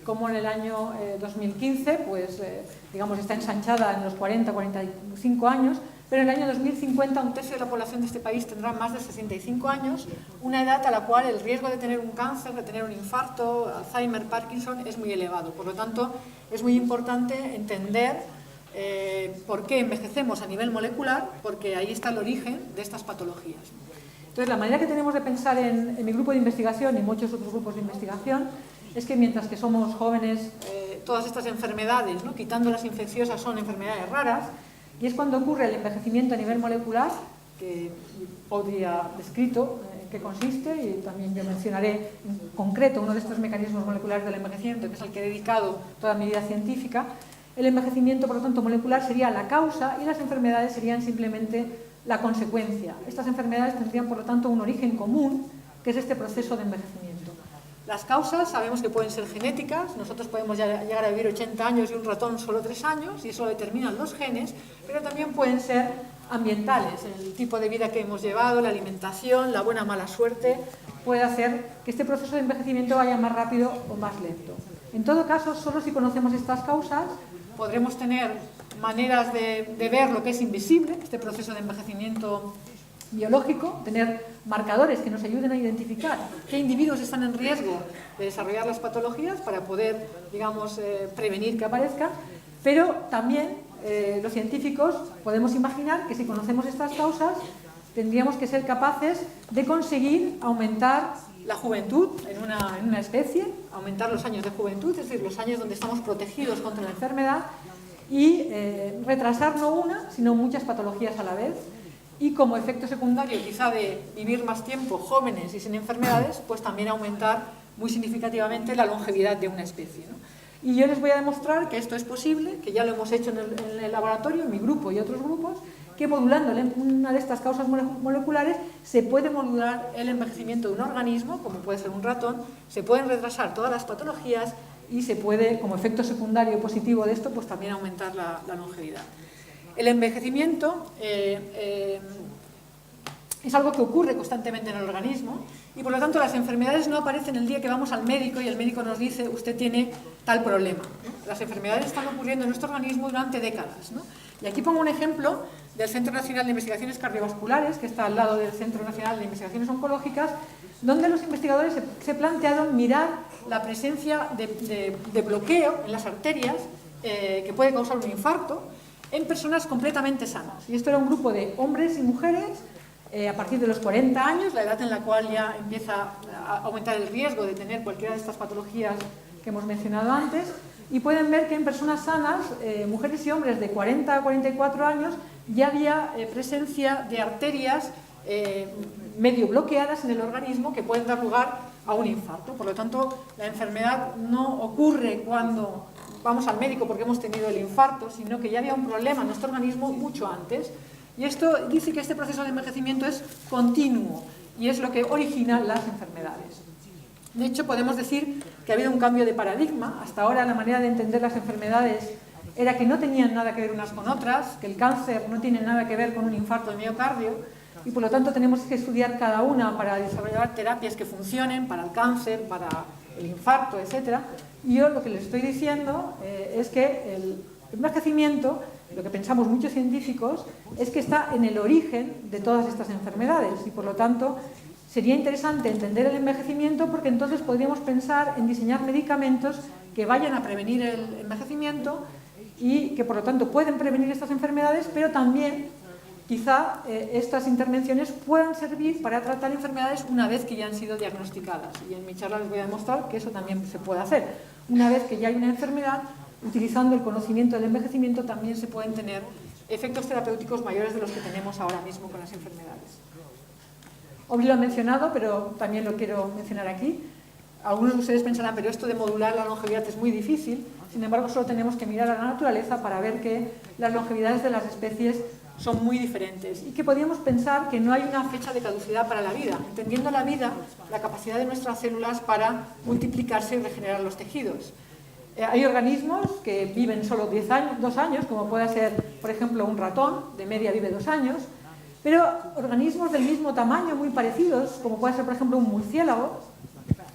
como en el año 2015, pues, digamos, está ensanchada en los 40-45 años, pero en el año 2050 un tercio de la población de este país tendrá más de 65 años, una edad a la cual el riesgo de tener un cáncer, de tener un infarto, Alzheimer, Parkinson, es muy elevado. Por lo tanto, es muy importante entender por qué envejecemos a nivel molecular, porque ahí está el origen de estas patologías. Entonces, la manera que tenemos de pensar en mi grupo de investigación y muchos otros grupos de investigación es que mientras que somos jóvenes, todas estas enfermedades, ¿no?, quitando las infecciosas, son enfermedades raras, y es cuando ocurre el envejecimiento a nivel molecular, que Audrey ha descrito en qué consiste, y también yo mencionaré en concreto uno de estos mecanismos moleculares del envejecimiento, que es al que he dedicado toda mi vida científica. El envejecimiento, por lo tanto, molecular sería la causa y las enfermedades serían simplemente la consecuencia. Estas enfermedades tendrían, por lo tanto, un origen común, que es este proceso de envejecimiento. Las causas sabemos que pueden ser genéticas, nosotros podemos llegar a vivir 80 años y un ratón solo 3 años, y eso lo determinan los genes, pero también pueden ser ambientales, el tipo de vida que hemos llevado, la alimentación, la buena o mala suerte, puede hacer que este proceso de envejecimiento vaya más rápido o más lento. En todo caso, solo si conocemos estas causas, podremos tener maneras de ver lo que es invisible, este proceso de envejecimiento biológico, tener marcadores que nos ayuden a identificar qué individuos están en riesgo de desarrollar las patologías para poder, digamos, prevenir que aparezcan, pero también los científicos podemos imaginar que si conocemos estas causas tendríamos que ser capaces de conseguir aumentar la juventud en una especie, aumentar los años de juventud, es decir, los años donde estamos protegidos contra la enfermedad, y retrasar no una, sino muchas patologías a la vez. Y como efecto secundario, quizá de vivir más tiempo jóvenes y sin enfermedades, pues también aumentar muy significativamente la longevidad de una especie, ¿no? Y yo les voy a demostrar que esto es posible, que ya lo hemos hecho en el laboratorio, en mi grupo y otros grupos, que modulando una de estas causas moleculares se puede modular el envejecimiento de un organismo, como puede ser un ratón, se pueden retrasar todas las patologías y se puede, como efecto secundario positivo de esto, pues también aumentar la longevidad. El envejecimiento es algo que ocurre constantemente en el organismo y por lo tanto las enfermedades no aparecen el día que vamos al médico y el médico nos dice usted tiene tal problema, ¿no? Las enfermedades están ocurriendo en nuestro organismo durante décadas, ¿no? Y aquí pongo un ejemplo del Centro Nacional de Investigaciones Cardiovasculares, que está al lado del Centro Nacional de Investigaciones Oncológicas, donde los investigadores se plantearon mirar la presencia de bloqueo en las arterias que puede causar un infarto en personas completamente sanas. Y esto era un grupo de hombres y mujeres a partir de los 40 años, la edad en la cual ya empieza a aumentar el riesgo de tener cualquiera de estas patologías que hemos mencionado antes, y pueden ver que en personas sanas, mujeres y hombres de 40 a 44 años, ya había presencia de arterias medio bloqueadas en el organismo que pueden dar lugar a un infarto. Por lo tanto, la enfermedad no ocurre cuando vamos al médico porque hemos tenido el infarto, sino que ya había un problema en nuestro organismo mucho antes. Y esto dice que este proceso de envejecimiento es continuo y es lo que origina las enfermedades. De hecho, podemos decir que ha habido un cambio de paradigma. Hasta ahora la manera de entender las enfermedades era que no tenían nada que ver unas con otras, que el cáncer no tiene nada que ver con un infarto de miocardio y por lo tanto tenemos que estudiar cada una para desarrollar terapias que funcionen para el cáncer, para el infarto, etc. Y yo lo que les estoy diciendo es que el envejecimiento, lo que pensamos muchos científicos, es que está en el origen de todas estas enfermedades y por lo tanto sería interesante entender el envejecimiento porque entonces podríamos pensar en diseñar medicamentos que vayan a prevenir el envejecimiento y que por lo tanto pueden prevenir estas enfermedades, pero también quizá estas intervenciones puedan servir para tratar enfermedades una vez que ya han sido diagnosticadas. Y en mi charla les voy a demostrar que eso también se puede hacer. Una vez que ya hay una enfermedad, utilizando el conocimiento del envejecimiento también se pueden tener efectos terapéuticos mayores de los que tenemos ahora mismo con las enfermedades. Hoy lo he mencionado, pero también lo quiero mencionar aquí. Algunos de ustedes pensarán, pero esto de modular la longevidad es muy difícil. Sin embargo, solo tenemos que mirar a la naturaleza para ver que las longevidades de las especies son muy diferentes y que podríamos pensar que no hay una fecha de caducidad para la vida, entendiendo la vida, la capacidad de nuestras células para multiplicarse y regenerar los tejidos. Hay organismos que viven solo 2 años, como puede ser, por ejemplo, un ratón, de media vive 2 años, pero organismos del mismo tamaño, muy parecidos, como puede ser, por ejemplo, un murciélago,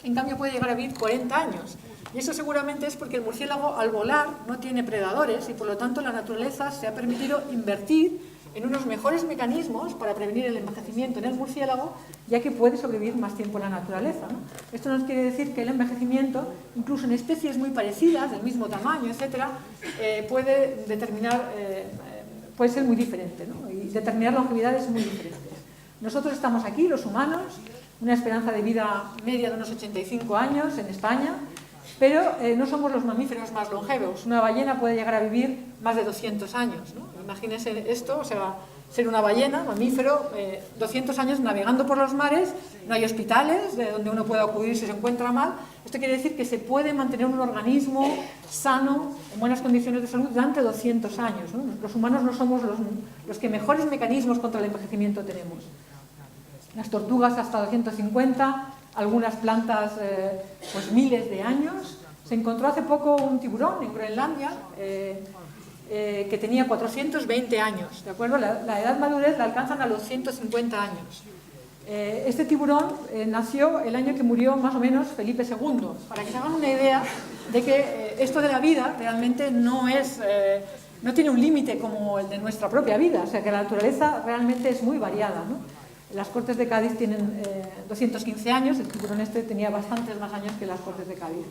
en cambio puede llegar a vivir 40 años. Y eso seguramente es porque el murciélago, al volar, no tiene predadores y, por lo tanto, la naturaleza se ha permitido invertir en unos mejores mecanismos para prevenir el envejecimiento en el murciélago, ya que puede sobrevivir más tiempo en la naturaleza, ¿no? Esto nos quiere decir que el envejecimiento, incluso en especies muy parecidas, del mismo tamaño, etcétera, puede ser muy diferente, ¿no? Y determinar longevidades muy diferentes. Nosotros estamos aquí, los humanos, una esperanza de vida media de unos 85 años en España, pero no somos los mamíferos más longevos. Una ballena puede llegar a vivir más de 200 años, ¿no? Imagínense esto, o sea, ser una ballena, mamífero, 200 años navegando por los mares, no hay hospitales de donde uno pueda acudir si se encuentra mal. Esto quiere decir que se puede mantener un organismo sano, en buenas condiciones de salud, durante 200 años, ¿no? Los humanos no somos los que mejores mecanismos contra el envejecimiento tenemos. Las tortugas hasta 250, algunas plantas pues miles de años. Se encontró hace poco un tiburón en Groenlandia que tenía 420 años, ¿de acuerdo? La edad madurez la alcanzan a los 150 años. Este tiburón nació el año que murió más o menos Felipe II, para que se hagan una idea de que esto de la vida realmente no tiene un límite como el de nuestra propia vida, o sea que la naturaleza realmente es muy variada, ¿no? Las Cortes de Cádiz tienen 215 años, el tiburón este tenía bastantes más años que las Cortes de Cádiz.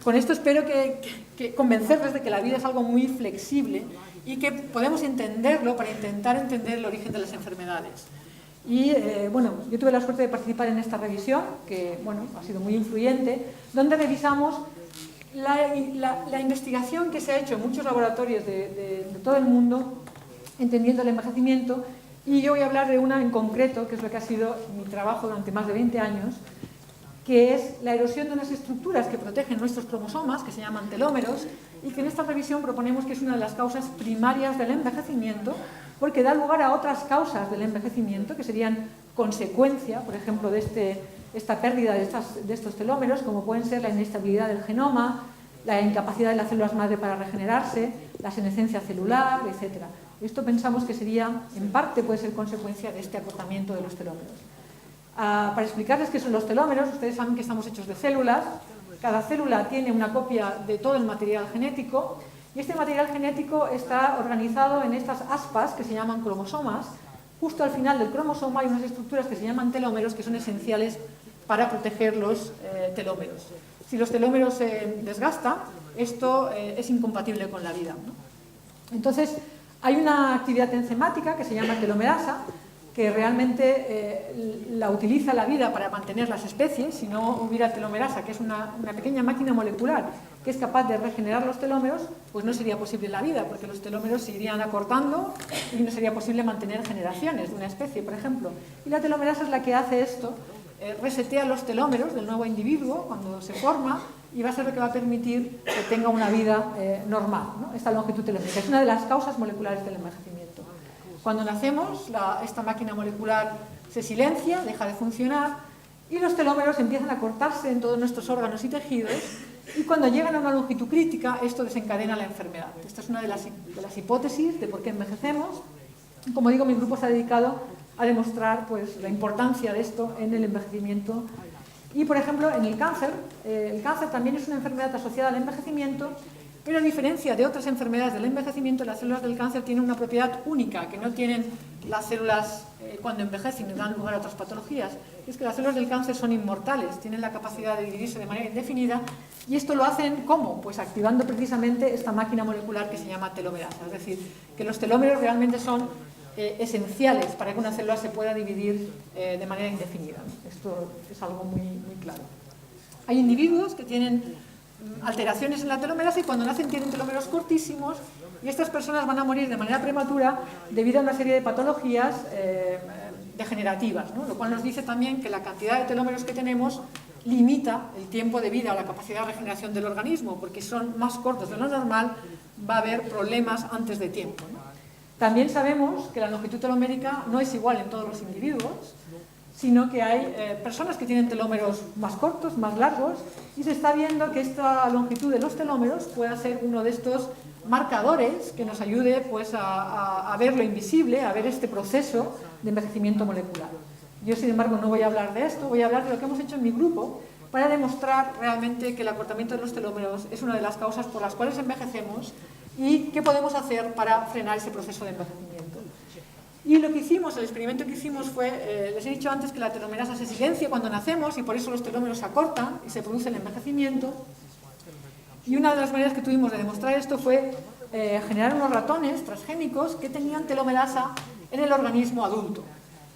Con esto espero que convencerles de que la vida es algo muy flexible y que podemos entenderlo para intentar entender el origen de las enfermedades. Y bueno, yo tuve la suerte de participar en esta revisión, que bueno, ha sido muy influyente, donde revisamos la investigación que se ha hecho en muchos laboratorios de todo el mundo, entendiendo el envejecimiento. Y yo voy a hablar de una en concreto, que es lo que ha sido mi trabajo durante más de 20 años, que es la erosión de unas estructuras que protegen nuestros cromosomas, que se llaman telómeros, y que en esta revisión proponemos que es una de las causas primarias del envejecimiento, porque da lugar a otras causas del envejecimiento, que serían consecuencia, por ejemplo, de esta pérdida de estos telómeros, como pueden ser la inestabilidad del genoma, la incapacidad de las células madre para regenerarse, la senescencia celular, etc. Esto pensamos que sería, en parte, puede ser consecuencia de este acortamiento de los telómeros. Para explicarles qué son los telómeros, ustedes saben que estamos hechos de células. Cada célula tiene una copia de todo el material genético y este material genético está organizado en estas aspas que se llaman cromosomas. Justo al final del cromosoma hay unas estructuras que se llaman telómeros que son esenciales para proteger los telómeros. Si los telómeros se desgastan, esto es incompatible con la vida, ¿no? Entonces, hay una actividad enzimática que se llama telomerasa, que realmente la utiliza la vida para mantener las especies. Si no hubiera telomerasa, que es una pequeña máquina molecular que es capaz de regenerar los telómeros, pues no sería posible la vida, porque los telómeros se irían acortando y no sería posible mantener generaciones de una especie, por ejemplo. Y la telomerasa es la que hace esto, resetea los telómeros del nuevo individuo cuando se forma y va a ser lo que va a permitir que tenga una vida normal, ¿no? Esta longitud telómerica es una de las causas moleculares del envejecimiento. Cuando nacemos, esta máquina molecular se silencia, deja de funcionar y los telómeros empiezan a cortarse en todos nuestros órganos y tejidos y cuando llegan a una longitud crítica esto desencadena la enfermedad. Esta es una de las hipótesis de por qué envejecemos. Como digo, mi grupo se ha dedicado a demostrar pues, la importancia de esto en el envejecimiento. Y, por ejemplo, en el cáncer también es una enfermedad asociada al envejecimiento, pero a diferencia de otras enfermedades del envejecimiento, las células del cáncer tienen una propiedad única que no tienen las células cuando envejecen y dan lugar a otras patologías. Es que las células del cáncer son inmortales, tienen la capacidad de dividirse de manera indefinida y esto lo hacen ¿cómo? Pues activando precisamente esta máquina molecular que se llama telomerasa. Es decir, que los telómeros realmente son esenciales para que una célula se pueda dividir de manera indefinida. Esto es algo muy, muy claro. Hay individuos que tienen alteraciones en la telomerasa y cuando nacen tienen telómeros cortísimos y estas personas van a morir de manera prematura debido a una serie de patologías degenerativas, ¿no? Lo cual nos dice también que la cantidad de telómeros que tenemos limita el tiempo de vida o la capacidad de regeneración del organismo, porque son más cortos de lo normal, va a haber problemas antes de tiempo, ¿no? También sabemos que la longitud telomérica no es igual en todos los individuos, sino que hay personas que tienen telómeros más cortos, más largos, y se está viendo que esta longitud de los telómeros puede ser uno de estos marcadores que nos ayude pues, a ver lo invisible, a ver este proceso de envejecimiento molecular. Yo, sin embargo, no voy a hablar de esto, voy a hablar de lo que hemos hecho en mi grupo para demostrar realmente que el acortamiento de los telómeros es una de las causas por las cuales envejecemos y qué podemos hacer para frenar ese proceso de envejecimiento. Y lo que hicimos, el experimento que hicimos fue, les he dicho antes que la telomerasa se silencia cuando nacemos y por eso los telómeros se acortan y se produce el envejecimiento. Y una de las maneras que tuvimos de demostrar esto fue generar unos ratones transgénicos que tenían telomerasa en el organismo adulto.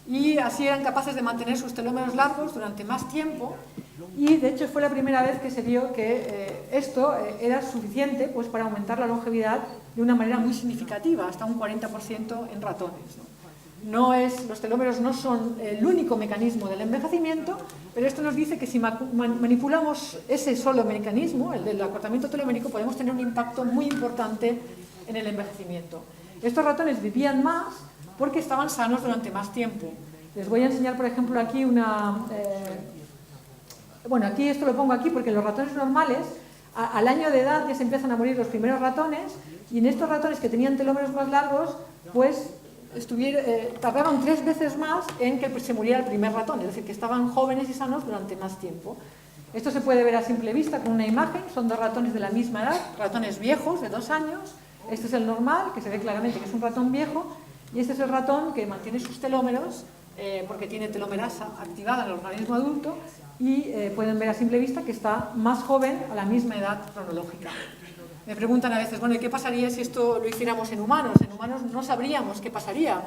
Y así eran capaces de mantener sus telómeros largos durante más tiempo. Y de hecho fue la primera vez que se vio que esto era suficiente pues, para aumentar la longevidad de una manera muy significativa, hasta un 40% en ratones, ¿no? Los telómeros no son el único mecanismo del envejecimiento, pero esto nos dice que si manipulamos ese solo mecanismo, el del acortamiento telomérico, podemos tener un impacto muy importante en el envejecimiento. Estos ratones vivían más porque estaban sanos durante más tiempo. Les voy a enseñar, por ejemplo, aquí bueno, aquí esto lo pongo aquí porque los ratones normales, al año de edad ya se empiezan a morir los primeros ratones y en estos ratones que tenían telómeros más largos, pues tardaban 3 veces más en que se muriera el primer ratón, es decir, que estaban jóvenes y sanos durante más tiempo. Esto se puede ver a simple vista con una imagen, son 2 ratones de la misma edad, ratones viejos de 2 años, este es el normal, que se ve claramente que es un ratón viejo, y este es el ratón que mantiene sus telómeros porque tiene telomerasa activada en el organismo adulto y pueden ver a simple vista que está más joven a la misma edad cronológica. Me preguntan a veces, bueno, ¿y qué pasaría si esto lo hiciéramos en humanos? En humanos no sabríamos qué pasaría,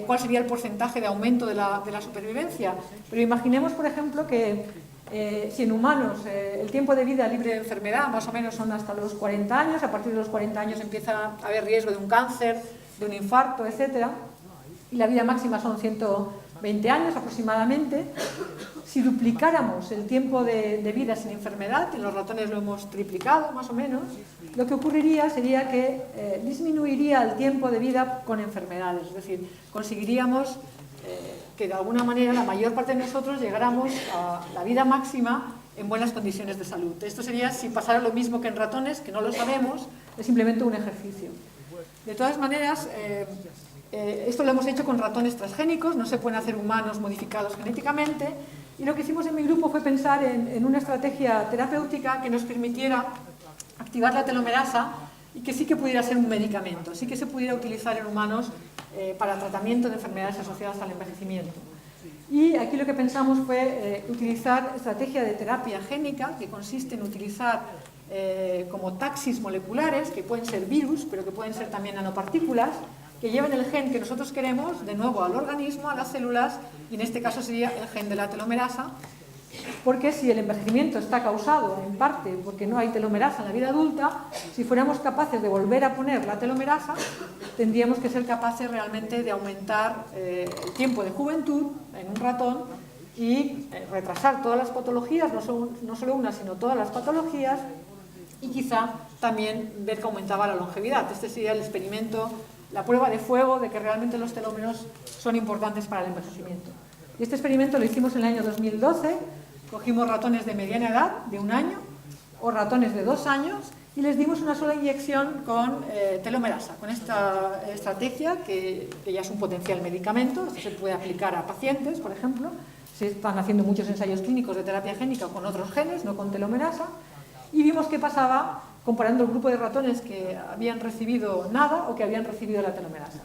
cuál sería el porcentaje de aumento de la supervivencia. Pero imaginemos, por ejemplo, que si en humanos el tiempo de vida libre de enfermedad más o menos son hasta los 40 años, a partir de los 40 años empieza a haber riesgo de un cáncer, de un infarto, etcétera, y la vida máxima son 120 años aproximadamente. Si duplicáramos el tiempo de vida sin enfermedad, en los ratones lo hemos triplicado más o menos, lo que ocurriría sería que disminuiría el tiempo de vida con enfermedades, es decir, conseguiríamos que de alguna manera la mayor parte de nosotros llegáramos a la vida máxima en buenas condiciones de salud. Esto sería si pasara lo mismo que en ratones, que no lo sabemos, es simplemente un ejercicio. De todas maneras, esto lo hemos hecho con ratones transgénicos, no se pueden hacer humanos modificados genéticamente, y lo que hicimos en mi grupo fue pensar en una estrategia terapéutica que nos permitiera activar la telomerasa y que sí que pudiera ser un medicamento, sí que se pudiera utilizar en humanos para tratamiento de enfermedades asociadas al envejecimiento. Y aquí lo que pensamos fue utilizar estrategia de terapia génica, que consiste en utilizar como taxis moleculares, que pueden ser virus, pero que pueden ser también nanopartículas, que lleven el gen que nosotros queremos de nuevo al organismo, a las células, y en este caso sería el gen de la telomerasa, porque si el envejecimiento está causado en parte porque no hay telomerasa en la vida adulta, si fuéramos capaces de volver a poner la telomerasa, tendríamos que ser capaces realmente de aumentar el tiempo de juventud en un ratón y retrasar todas las patologías, no solo una, sino todas las patologías, y quizá también ver que aumentaba la longevidad. Este sería el experimento, la prueba de fuego de que realmente los telómeros son importantes para el envejecimiento. Y este experimento lo hicimos en el año 2012, cogimos ratones de mediana edad, de 1 año, o ratones de 2 años, y les dimos una sola inyección con telomerasa, con esta estrategia que ya es un potencial medicamento. Esto se puede aplicar a pacientes, por ejemplo. Se están haciendo muchos ensayos clínicos de terapia génica con otros genes, no con telomerasa, y vimos qué pasaba comparando el grupo de ratones que habían recibido nada o que habían recibido la telomerasa.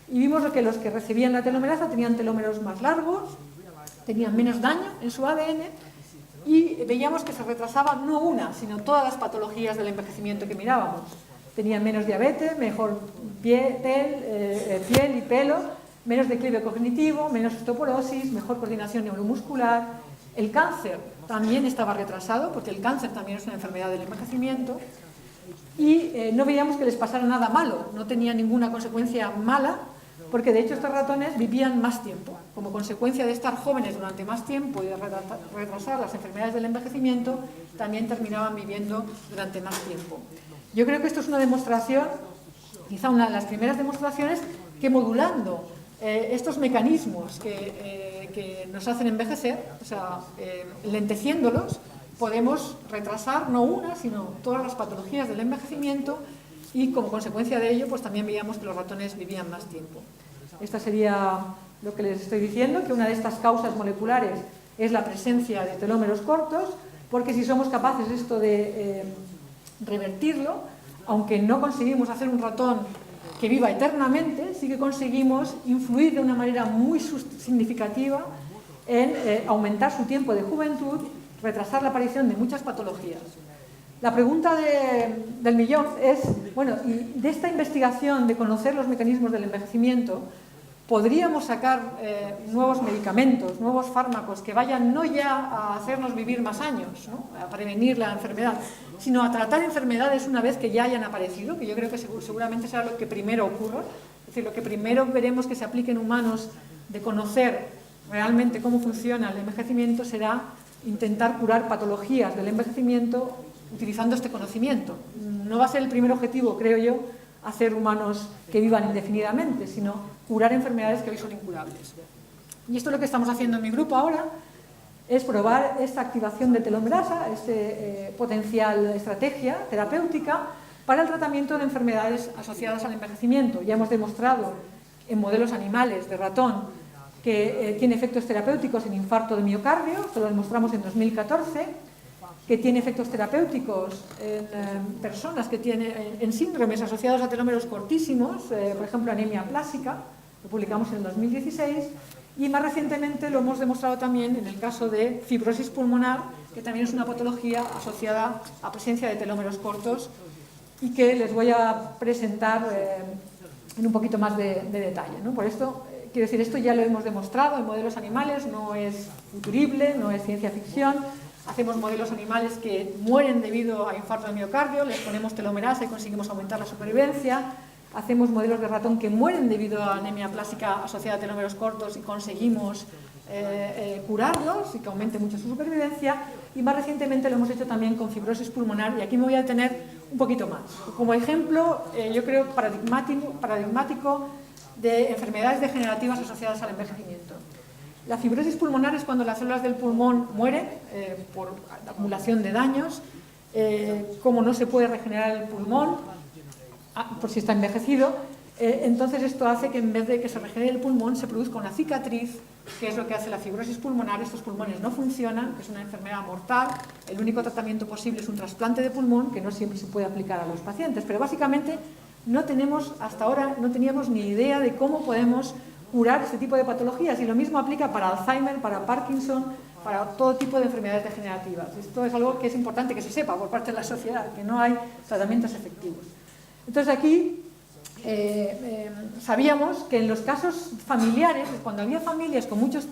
Y vimos que los que recibían la telomerasa tenían telómeros más largos, tenían menos daño en su ADN, y veíamos que se retrasaban no una, sino todas las patologías del envejecimiento que mirábamos. Tenían menos diabetes, mejor piel y pelo, menos declive cognitivo, menos osteoporosis, mejor coordinación neuromuscular. El cáncer también estaba retrasado, porque el cáncer también es una enfermedad del envejecimiento, y no veíamos que les pasara nada malo, no tenía ninguna consecuencia mala, porque de hecho estos ratones vivían más tiempo. Como consecuencia de estar jóvenes durante más tiempo y de retrasar las enfermedades del envejecimiento, también terminaban viviendo durante más tiempo. Yo creo que esto es una demostración, quizá una de las primeras demostraciones, que modulando estos mecanismos que nos hacen envejecer, o sea, lenteciéndolos, podemos retrasar no una, sino todas las patologías del envejecimiento, y como consecuencia de ello, pues también veíamos que los ratones vivían más tiempo. Esta sería lo que les estoy diciendo, que una de estas causas moleculares es la presencia de telómeros cortos, porque si somos capaces esto de revertirlo, aunque no conseguimos hacer un ratón que viva eternamente, sí que conseguimos influir de una manera muy significativa en aumentar su tiempo de juventud, retrasar la aparición de muchas patologías. La pregunta del millón es, bueno, y de esta investigación de conocer los mecanismos del envejecimiento, ¿podríamos sacar nuevos medicamentos, nuevos fármacos que vayan no ya a hacernos vivir más años, ¿no?, a prevenir la enfermedad, sino a tratar enfermedades una vez que ya hayan aparecido? Que yo creo que seguramente será lo que primero ocurra. Es decir, lo que primero veremos que se aplique en humanos de conocer realmente cómo funciona el envejecimiento será intentar curar patologías del envejecimiento utilizando este conocimiento. No va a ser el primer objetivo, creo yo, hacer humanos que vivan indefinidamente, sino curar enfermedades que hoy son incurables. Y esto es lo que estamos haciendo en mi grupo ahora, es probar esta activación de telomerasa, esta potencial estrategia terapéutica para el tratamiento de enfermedades asociadas al envejecimiento. Ya hemos demostrado en modelos animales de ratón que tiene efectos terapéuticos en infarto de miocardio, esto lo demostramos en 2014, que tiene efectos terapéuticos en personas que tienen en síndromes asociados a telómeros cortísimos, por ejemplo anemia plástica, lo publicamos en el 2016, y más recientemente lo hemos demostrado también en el caso de fibrosis pulmonar, que también es una patología asociada a presencia de telómeros cortos y que les voy a presentar en un poquito más de detalle, ¿no? Por esto, quiero decir, esto ya lo hemos demostrado en modelos animales, no es futurible, no es ciencia ficción. Hacemos modelos animales que mueren debido a infarto de miocardio, les ponemos telomerasa y conseguimos aumentar la supervivencia. Hacemos modelos de ratón que mueren debido a anemia plástica asociada a telómeros cortos y conseguimos curarlos y que aumente mucho su supervivencia. Y más recientemente lo hemos hecho también con fibrosis pulmonar, y aquí me voy a detener un poquito más. Como ejemplo, yo creo paradigmático de enfermedades degenerativas asociadas al envejecimiento. La fibrosis pulmonar es cuando las células del pulmón mueren por acumulación de daños, como no se puede regenerar el pulmón, por si está envejecido, entonces esto hace que en vez de que se regenere el pulmón se produzca una cicatriz, que es lo que hace la fibrosis pulmonar. Estos pulmones no funcionan, que es una enfermedad mortal. El único tratamiento posible es un trasplante de pulmón, que no siempre se puede aplicar a los pacientes, pero básicamente hasta ahora no teníamos ni idea de cómo podemos curar este tipo de patologías, y lo mismo aplica para Alzheimer, para Parkinson, para todo tipo de enfermedades degenerativas. Esto es algo que es importante que se sepa por parte de la sociedad, que no hay tratamientos efectivos. Entonces aquí sabíamos que en los casos familiares, cuando había familias con muchos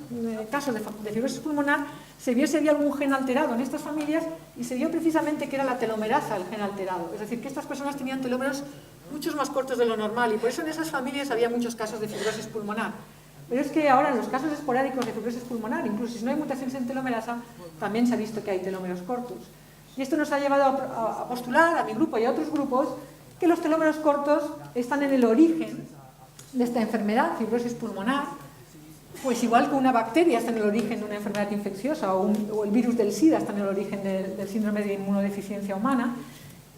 casos de fibrosis pulmonar, se vio si había algún gen alterado en estas familias, y se vio precisamente que era la telomerasa el gen alterado, es decir, que estas personas tenían telómeros muchos más cortos de lo normal, y por eso en esas familias había muchos casos de fibrosis pulmonar. Pero es que ahora en los casos esporádicos de fibrosis pulmonar, incluso si no hay mutaciones en telomerasa, también se ha visto que hay telómeros cortos. Y esto nos ha llevado a postular, a mi grupo y a otros grupos, que los telómeros cortos están en el origen de esta enfermedad, fibrosis pulmonar, pues igual que una bacteria está en el origen de una enfermedad infecciosa, o el virus del SIDA está en el origen del síndrome de inmunodeficiencia humana.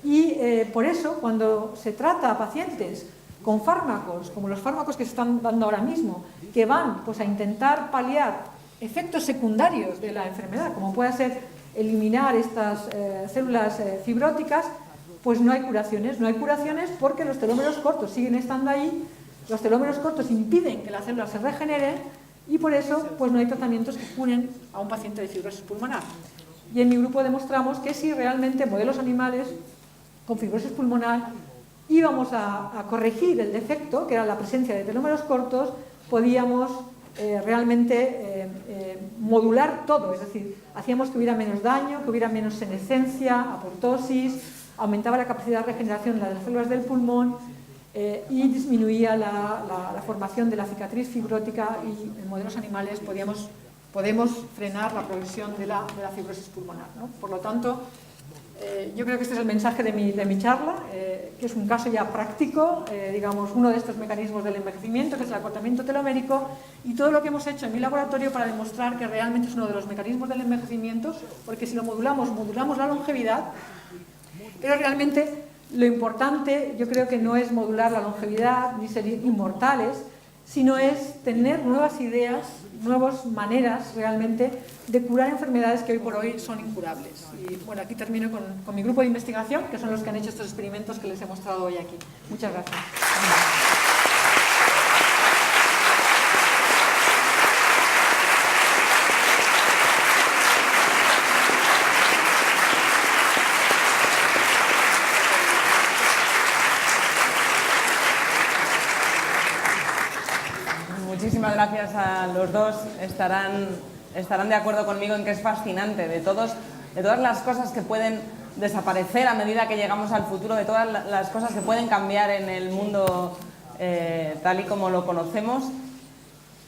Y por eso, cuando se trata a pacientes con fármacos, como los fármacos que se están dando ahora mismo, que van pues, a intentar paliar efectos secundarios de la enfermedad, como puede ser eliminar estas células fibróticas, pues no hay curaciones. No hay curaciones porque los telómeros cortos siguen estando ahí, los telómeros cortos impiden que las células se regeneren, y por eso pues no hay tratamientos que curen a un paciente de fibrosis pulmonar. Y en mi grupo demostramos que si realmente modelos animales con fibrosis pulmonar íbamos a corregir el defecto, que era la presencia de telómeros cortos, podíamos realmente modular todo, es decir, hacíamos que hubiera menos daño, que hubiera menos senescencia, apoptosis, aumentaba la capacidad de regeneración de las células del pulmón y disminuía la formación de la cicatriz fibrótica, y en modelos animales podemos frenar la progresión de la fibrosis pulmonar, ¿no? Por lo tanto, yo creo que este es el mensaje de mi charla, que es un caso ya práctico, digamos, uno de estos mecanismos del envejecimiento, que es el acortamiento telomérico, y todo lo que hemos hecho en mi laboratorio para demostrar que realmente es uno de los mecanismos del envejecimiento, porque si lo modulamos la longevidad, pero realmente lo importante yo creo que no es modular la longevidad ni ser inmortales, sino es tener nuevas ideas, nuevas maneras realmente de curar enfermedades que hoy por hoy son incurables. Y bueno, aquí termino con mi grupo de investigación, que son los que han hecho estos experimentos que les he mostrado hoy aquí. Muchas gracias. Muchísimas gracias a los dos. Estarán de acuerdo conmigo en que es fascinante de todas las cosas que pueden desaparecer a medida que llegamos al futuro, de todas las cosas que pueden cambiar en el mundo tal y como lo conocemos.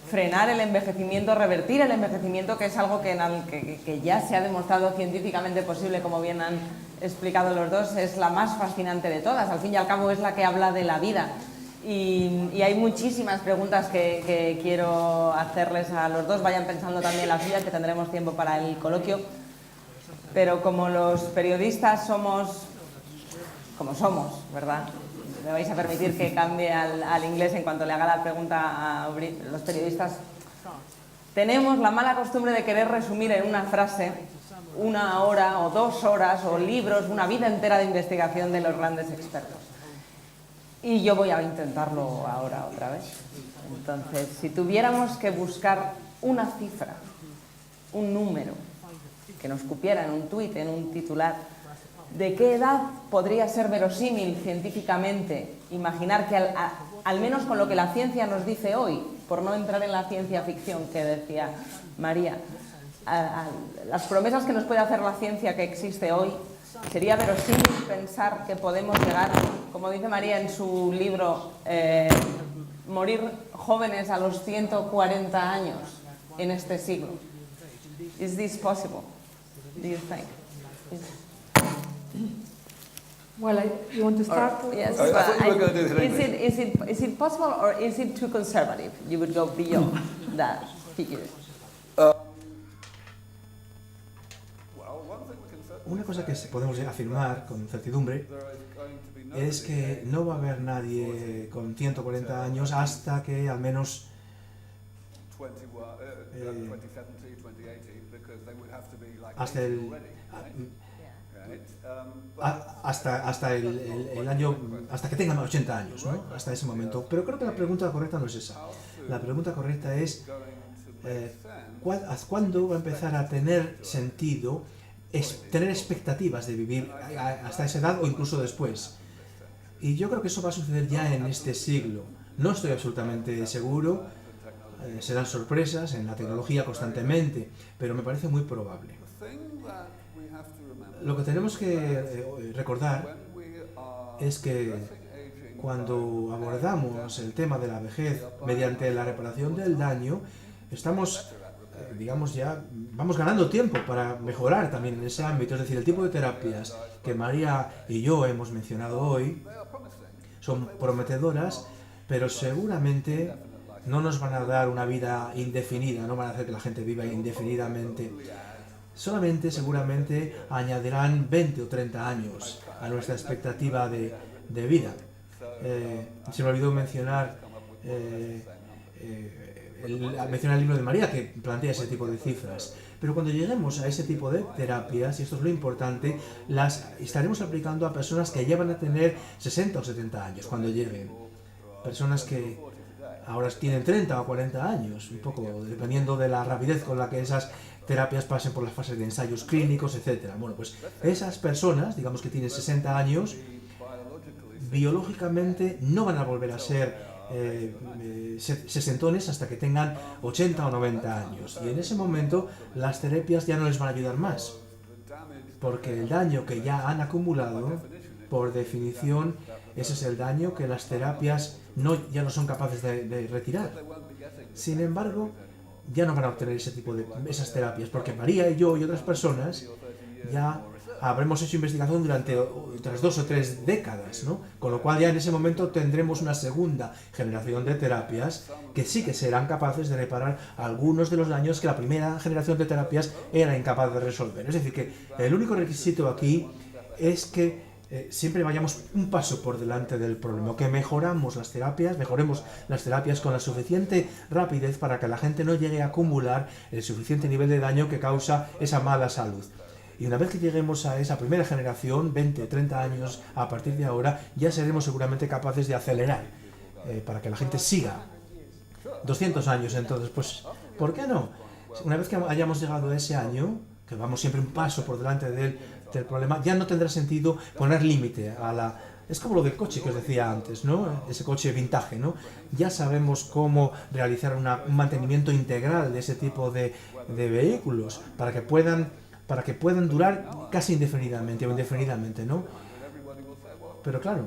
Frenar el envejecimiento, revertir el envejecimiento, que es algo que ya se ha demostrado científicamente posible, como bien han explicado los dos, es la más fascinante de todas. Al fin y al cabo es la que habla de la vida. Y hay muchísimas preguntas que quiero hacerles a los dos. Vayan pensando también las suyas, que tendremos tiempo para el coloquio. Pero como los periodistas somos como somos, ¿verdad? Me vais a permitir que cambie al inglés en cuanto le haga la pregunta a los periodistas. Tenemos la mala costumbre de querer resumir en una frase 1 hora o 2 horas o libros, una vida entera de investigación de los grandes expertos. Y yo voy a intentarlo ahora otra vez. Entonces, si tuviéramos que buscar una cifra, un número, que nos cupiera en un tuit, en un titular, ¿de qué edad podría ser verosímil científicamente imaginar que al menos con lo que la ciencia nos dice hoy, por no entrar en la ciencia ficción que decía María, las promesas que nos puede hacer la ciencia que existe hoy, sería verosímil pensar que podemos llegar, como dice María en su libro, morir jóvenes a los 140 años en este siglo? ¿Is this possible? Do you think? Well, you want to start? Yes. I thought you were going to do this in English. Is it possible, or is it too conservative? You would go beyond that figure. Una cosa que podemos afirmar con certidumbre es que no va a haber nadie con 140 años hasta que al menos hasta el año, hasta que tengan 80 años, ¿no? Hasta ese momento. Pero creo que la pregunta correcta no es esa. La pregunta correcta es ¿cuándo va a empezar a tener sentido tener expectativas de vivir hasta esa edad o incluso después? Y yo creo que eso va a suceder ya en este siglo. No estoy absolutamente seguro, se dan sorpresas en la tecnología constantemente, pero me parece muy probable. Lo que tenemos que recordar es que cuando abordamos el tema de la vejez mediante la reparación del daño, estamos, digamos, ya vamos ganando tiempo para mejorar también en ese ámbito. Es decir, el tipo de terapias que María y yo hemos mencionado hoy son prometedoras, pero seguramente no nos van a dar una vida indefinida, no van a hacer que la gente viva indefinidamente. Solamente, seguramente, añadirán 20 o 30 años a nuestra expectativa de vida. Se me olvidó mencionar el libro de María, que plantea ese tipo de cifras. Pero cuando lleguemos a ese tipo de terapias, y esto es lo importante, las estaremos aplicando a personas que ya van a tener 60 o 70 años cuando lleguen. Personas que ahora tienen 30 o 40 años, un poco dependiendo de la rapidez con la que esas terapias pasen por las fases de ensayos clínicos, etc. Bueno, pues esas personas, digamos que tienen 60 años, biológicamente no van a volver a ser sesentones hasta que tengan 80 o 90 años. Y en ese momento las terapias ya no les van a ayudar más, porque el daño que ya han acumulado, por definición, ese es el daño que las terapias ya no son capaces de retirar. Sin embargo, ya no van a obtener esas terapias, porque María y yo y otras personas ya habremos hecho investigación durante otras 2 o 3 décadas, ¿no? Con lo cual ya en ese momento tendremos una segunda generación de terapias que sí que serán capaces de reparar algunos de los daños que la primera generación de terapias era incapaz de resolver. Es decir, que el único requisito aquí es que siempre vayamos un paso por delante del problema, que mejoremos las terapias con la suficiente rapidez para que la gente no llegue a acumular el suficiente nivel de daño que causa esa mala salud. Y una vez que lleguemos a esa primera generación, 20, 30 años a partir de ahora, ya seremos seguramente capaces de acelerar para que la gente siga. 200 años entonces, pues, ¿por qué no? Una vez que hayamos llegado a ese año, que vamos siempre un paso por delante del problema, ya no tendrá sentido poner límite a la... Es como lo del coche que os decía antes, ¿no? Ese coche vintage, ¿no? Ya sabemos cómo realizar un mantenimiento integral de ese tipo de vehículos para que puedan durar casi indefinidamente o indefinidamente, ¿no? Pero claro,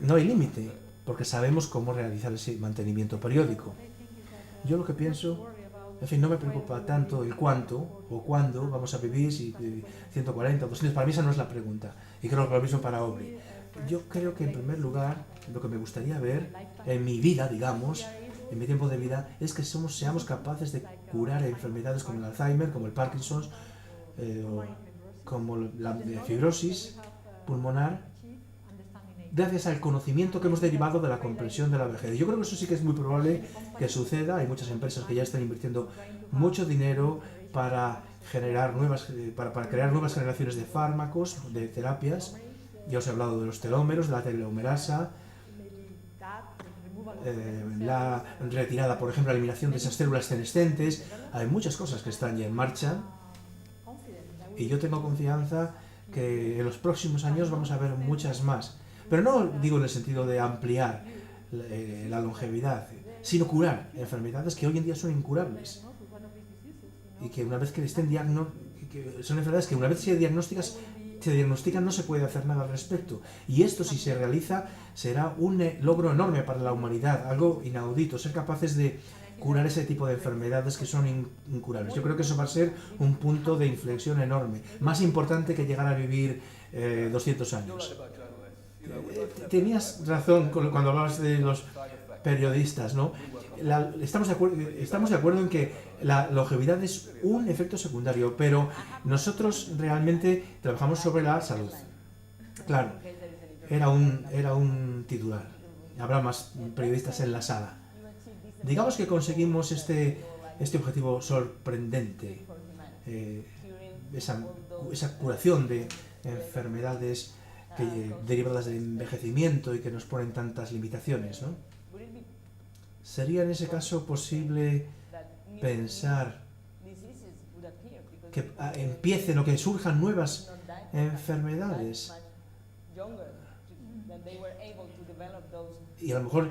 no hay límite, porque sabemos cómo realizar ese mantenimiento periódico. Yo lo que pienso, en fin, no me preocupa tanto el cuánto o cuándo vamos a vivir, si 140 o 200, para mí esa no es la pregunta, y creo que lo mismo para Aubrey. Yo creo que en primer lugar, lo que me gustaría ver en mi vida, digamos, en mi tiempo de vida, es que seamos capaces de curar enfermedades como el Alzheimer, como el Parkinson, como la fibrosis pulmonar, gracias al conocimiento que hemos derivado de la comprensión de la vejez. Yo creo que eso sí que es muy probable que suceda. Hay muchas empresas que ya están invirtiendo mucho dinero para crear nuevas generaciones de fármacos, de terapias. Ya os he hablado de los telómeros, de la telomerasa, la retirada, por ejemplo, la eliminación de esas células senescentes. Hay muchas cosas que están ya en marcha y yo tengo confianza que en los próximos años vamos a ver muchas más. Pero no digo en el sentido de ampliar la longevidad, sino curar enfermedades que hoy en día son incurables y que una vez que estén son enfermedades que una vez se diagnostican no se puede hacer nada al respecto. Y esto, si se realiza, será un logro enorme para la humanidad, algo inaudito, ser capaces de curar ese tipo de enfermedades que son incurables. Yo creo que eso va a ser un punto de inflexión enorme, más importante que llegar a vivir 200 años. Tenías razón cuando hablabas de periodistas, ¿no? Estamos de acuerdo en que la longevidad es un efecto secundario, pero nosotros realmente trabajamos sobre la salud. Claro, era un titular. Habrá más periodistas en la sala. Digamos que conseguimos este objetivo sorprendente, esa curación de enfermedades derivadas del envejecimiento y que nos ponen tantas limitaciones, ¿no? ¿Sería en ese caso posible pensar que empiecen o que surjan nuevas enfermedades? Y a lo mejor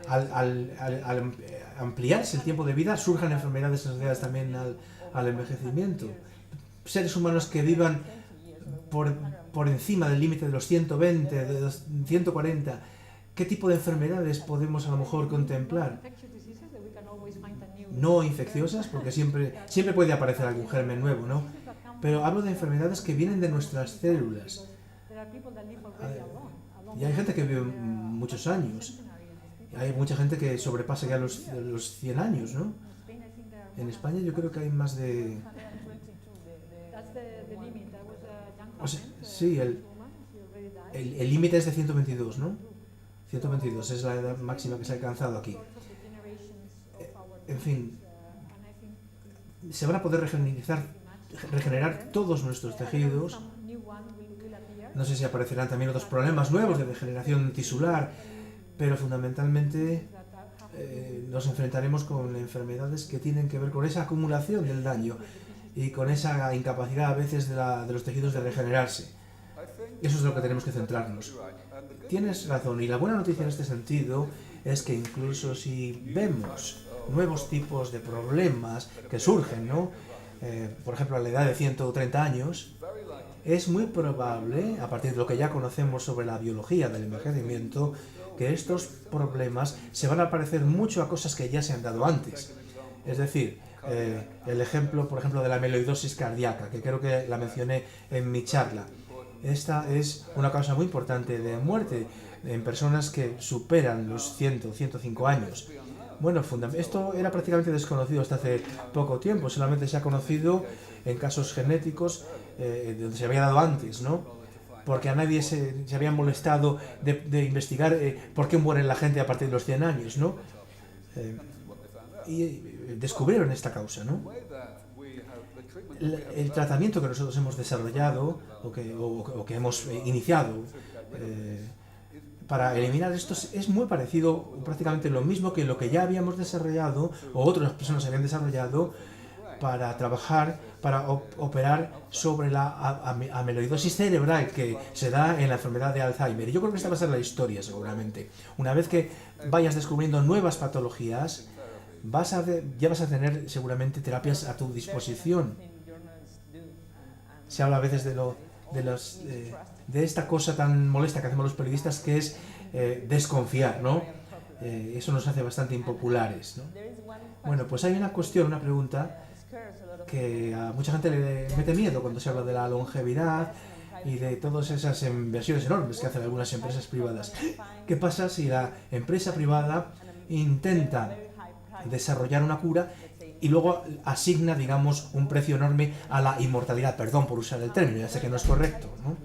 al ampliarse el tiempo de vida surjan enfermedades asociadas también al envejecimiento. Seres humanos que vivan por encima del límite de los 120, de los 140, ¿qué tipo de enfermedades podemos a lo mejor contemplar? No infecciosas, porque siempre puede aparecer algún germen nuevo, ¿no? Pero hablo de enfermedades que vienen de nuestras células. Y hay gente que vive muchos años. Hay mucha gente que sobrepasa ya los 100 años, ¿no? En España yo creo que hay más de... O sea, sí, el límite es de 122, ¿no? 122 es la edad máxima que se ha alcanzado aquí. En fin, se van a poder regenerar todos nuestros tejidos. No sé si aparecerán también otros problemas nuevos de degeneración tisular, pero fundamentalmente nos enfrentaremos con enfermedades que tienen que ver con esa acumulación del daño y con esa incapacidad a veces de los tejidos de regenerarse. Eso es lo que tenemos que centrarnos. Tienes razón, y la buena noticia en este sentido es que incluso si vemos nuevos tipos de problemas que surgen, ¿no? Por ejemplo, a la edad de 130 años, es muy probable, a partir de lo que ya conocemos sobre la biología del envejecimiento, que estos problemas se van a parecer mucho a cosas que ya se han dado antes. Es decir, el ejemplo, por ejemplo, de la amiloidosis cardíaca, que creo que la mencioné en mi charla. Esta es una causa muy importante de muerte en personas que superan los 105 años. Bueno, esto era prácticamente desconocido hasta hace poco tiempo, solamente se ha conocido en casos genéticos donde se había dado antes, ¿no? Porque a nadie se había molestado de investigar por qué muere la gente a partir de los 100 años, ¿no? Y descubrieron esta causa, ¿no? El tratamiento que nosotros hemos desarrollado o que hemos iniciado para eliminar estos es muy parecido, prácticamente lo mismo que lo que ya habíamos desarrollado o otras personas habían desarrollado para trabajar, para operar sobre la amiloidosis cerebral que se da en la enfermedad de Alzheimer. Y yo creo que esta va a ser la historia, seguramente. Una vez que vayas descubriendo nuevas patologías, ya vas a tener seguramente terapias a tu disposición. Se habla a veces de esta cosa tan molesta que hacemos los periodistas, que es desconfiar, ¿no? Eso nos hace bastante impopulares, ¿no? Bueno, pues hay una pregunta que a mucha gente le mete miedo cuando se habla de la longevidad y de todas esas inversiones enormes que hacen algunas empresas privadas. ¿Qué pasa si la empresa privada intenta desarrollar una cura y luego asigna, digamos, un precio enorme a la inmortalidad? Perdón por usar el término, ya sé que no es correcto, ¿no?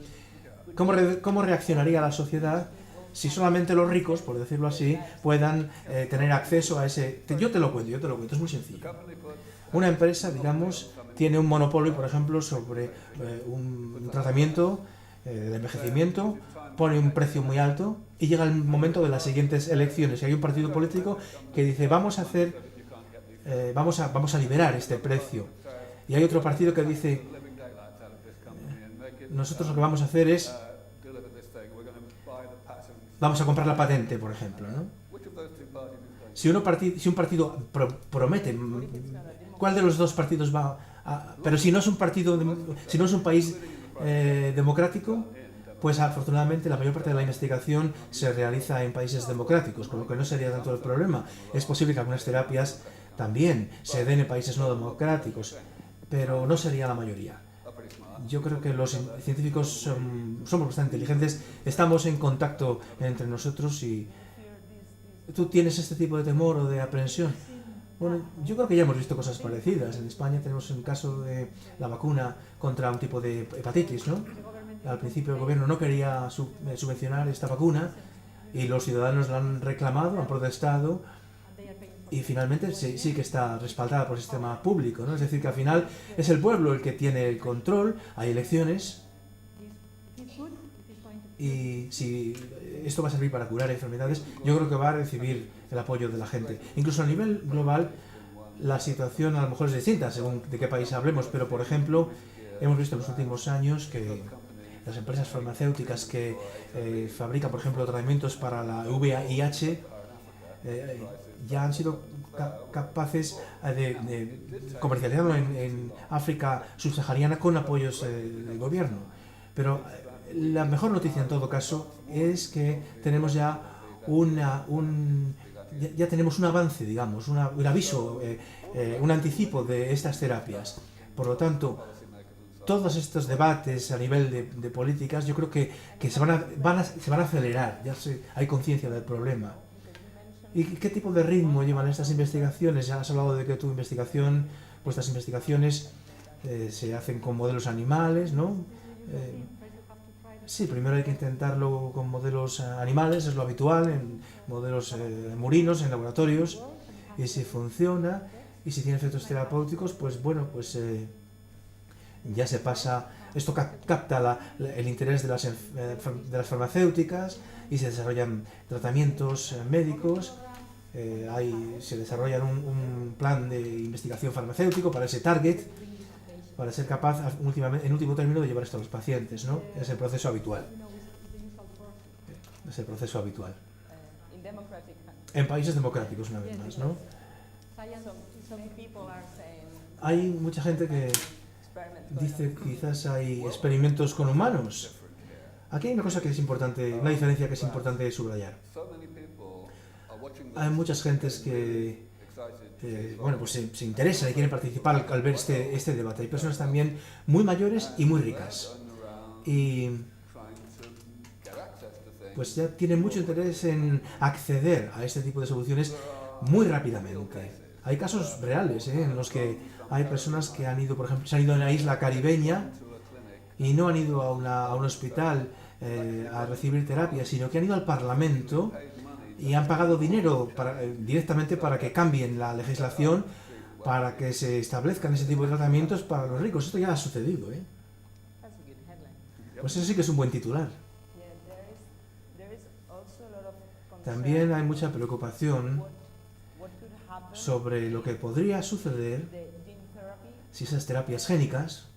¿Cómo reaccionaría la sociedad si solamente los ricos, por decirlo así, puedan tener acceso a ese... Yo te lo cuento, es muy sencillo. Una empresa, digamos, tiene un monopolio, por ejemplo, sobre un tratamiento de envejecimiento, pone un precio muy alto y llega el momento de las siguientes elecciones. Y hay un partido político que dice, vamos a liberar este precio. Y hay otro partido que dice, nosotros lo que vamos a hacer es, vamos a comprar la patente, por ejemplo, ¿no? Si un partido promete, ¿cuál de los dos partidos va a...? Pero si no es un país democrático, pues afortunadamente la mayor parte de la investigación se realiza en países democráticos, con lo que no sería tanto el problema. Es posible que algunas terapias también se den en países no democráticos, pero no sería la mayoría. Yo creo que los científicos somos bastante inteligentes, estamos en contacto entre nosotros y ¿Tú tienes este tipo de temor o de aprensión? Bueno, yo creo que ya hemos visto cosas parecidas. En España tenemos el caso de la vacuna contra un tipo de hepatitis, ¿no? Al principio el gobierno no quería subvencionar esta vacuna y los ciudadanos la han reclamado, han protestado y finalmente sí que está respaldada por el sistema público, ¿no? Es decir, que al final es el pueblo el que tiene el control, hay elecciones y si esto va a servir para curar enfermedades, yo creo que va a recibir el apoyo de la gente. Incluso a nivel global la situación a lo mejor es distinta según de qué país hablemos, pero por ejemplo hemos visto en los últimos años que las empresas farmacéuticas que fabrican, por ejemplo, tratamientos para la VIH ya han sido capaces de comercializarlo en África subsahariana con apoyos del gobierno. Pero la mejor noticia en todo caso es que tenemos ya ya tenemos un avance, digamos, un aviso, un anticipo de estas terapias. Por lo tanto, todos estos debates a nivel de políticas yo creo que se van a acelerar, hay conciencia del problema. ¿Y qué tipo de ritmo llevan estas investigaciones? Ya has hablado de que tu investigación, vuestras investigaciones se hacen con modelos animales, ¿no? Sí, primero hay que intentarlo con modelos animales, es lo habitual, en modelos murinos, en laboratorios, y si funciona, y si tiene efectos terapéuticos, pues bueno, pues ya se pasa, esto capta el interés de las farmacéuticas y se desarrollan tratamientos médicos, se desarrolla un plan de investigación farmacéutico para ese target, para ser capaz en último término de llevar esto a los pacientes, ¿no? Es el proceso habitual. Es el proceso habitual. En países democráticos, una vez más, ¿no? Hay mucha gente que dice que quizás hay experimentos con humanos. Aquí hay una cosa que es importante, una diferencia que es importante subrayar. Hay muchas gentes que bueno, pues se interesan y quieren participar al ver este debate. Hay personas también muy mayores y muy ricas. Y pues ya tienen mucho interés en acceder a este tipo de soluciones muy rápidamente. Hay casos reales en los que hay personas que han ido, por ejemplo, se han ido a una isla caribeña y no han ido a un hospital a recibir terapia, sino que han ido al Parlamento y han pagado dinero directamente para que cambien la legislación para que se establezcan ese tipo de tratamientos para los ricos. Esto ya ha sucedido, ¿eh? Pues eso sí que es un buen titular. También hay mucha preocupación sobre lo que podría suceder si esas terapias génicas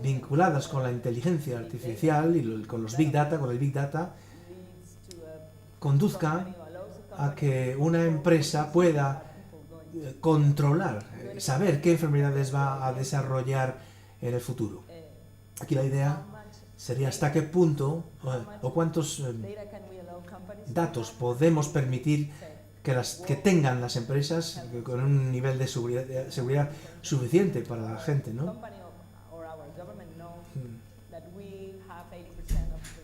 vinculadas con la inteligencia artificial y con los Big Data, con el Big Data, conduzca a que una empresa pueda controlar, saber qué enfermedades va a desarrollar en el futuro. Aquí la idea sería hasta qué punto o cuántos datos podemos permitir que tengan las empresas con un nivel de seguridad suficiente para la gente, ¿no?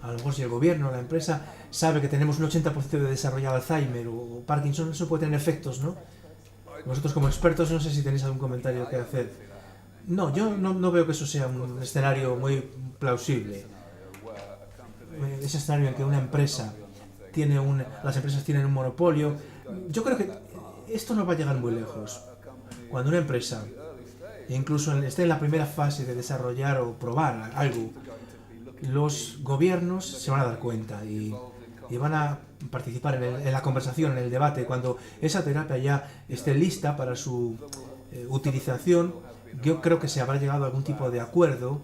A lo mejor si el gobierno o la empresa sabe que tenemos un 80% de desarrollado Alzheimer o Parkinson, eso puede tener efectos, ¿no? Vosotros como expertos no sé si tenéis algún comentario que hacer. No, yo no veo que eso sea un escenario muy plausible. Ese escenario en que una empresa las empresas tienen un monopolio. Yo creo que esto no va a llegar muy lejos. Cuando una empresa, incluso esté en la primera fase de desarrollar o probar algo, los gobiernos se van a dar cuenta y van a participar en la conversación, en el debate. Cuando esa terapia ya esté lista para su utilización, yo creo que se habrá llegado a algún tipo de acuerdo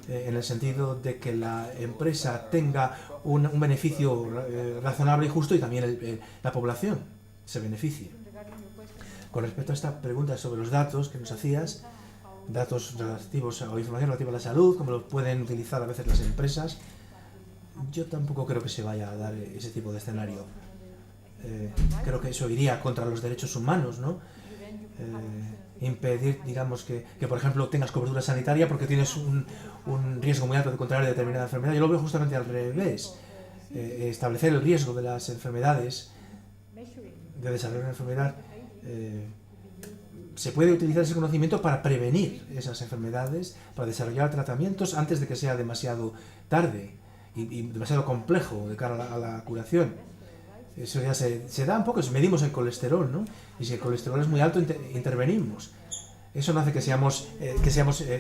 en el sentido de que la empresa tenga un beneficio razonable y justo y también la población se beneficie. Con respecto a esta pregunta sobre los datos que nos hacías, datos relativos o información relativa a la salud, como lo pueden utilizar a veces las empresas, yo tampoco creo que se vaya a dar ese tipo de escenario. Creo que eso iría contra los derechos humanos, ¿no? Impedir, digamos, que por ejemplo tengas cobertura sanitaria porque tienes un riesgo muy alto de contraer determinada enfermedad. Yo lo veo justamente al revés. establecer el riesgo de las enfermedades, de desarrollar una enfermedad, se puede utilizar ese conocimiento para prevenir esas enfermedades, para desarrollar tratamientos antes de que sea demasiado tarde y demasiado complejo de cara a la curación. Eso ya se da un poco, si medimos el colesterol, ¿no? Y si el colesterol es muy alto, intervenimos. Eso no hace que seamos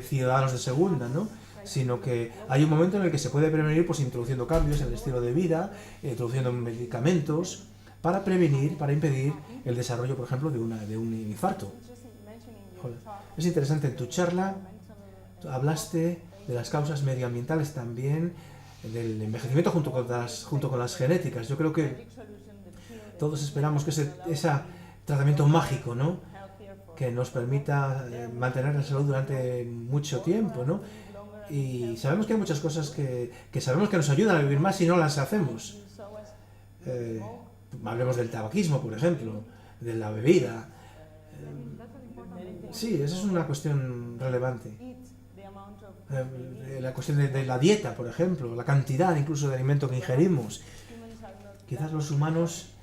ciudadanos de segunda, ¿no? Sino que hay un momento en el que se puede prevenir pues introduciendo cambios en el estilo de vida, introduciendo medicamentos para prevenir, para impedir el desarrollo, por ejemplo, de un infarto. Es interesante, en tu charla hablaste de las causas medioambientales también, del envejecimiento junto con las genéticas. Yo creo que todos esperamos que ese tratamiento mágico, ¿no?, que nos permita mantener la salud durante mucho tiempo, ¿no? Y sabemos que hay muchas cosas que sabemos que nos ayudan a vivir más y no las hacemos. Hablemos del tabaquismo, por ejemplo, de la bebida. Sí, esa es una cuestión relevante. La cuestión de la dieta, por ejemplo, la cantidad incluso de alimento que ingerimos. Quizás los humanos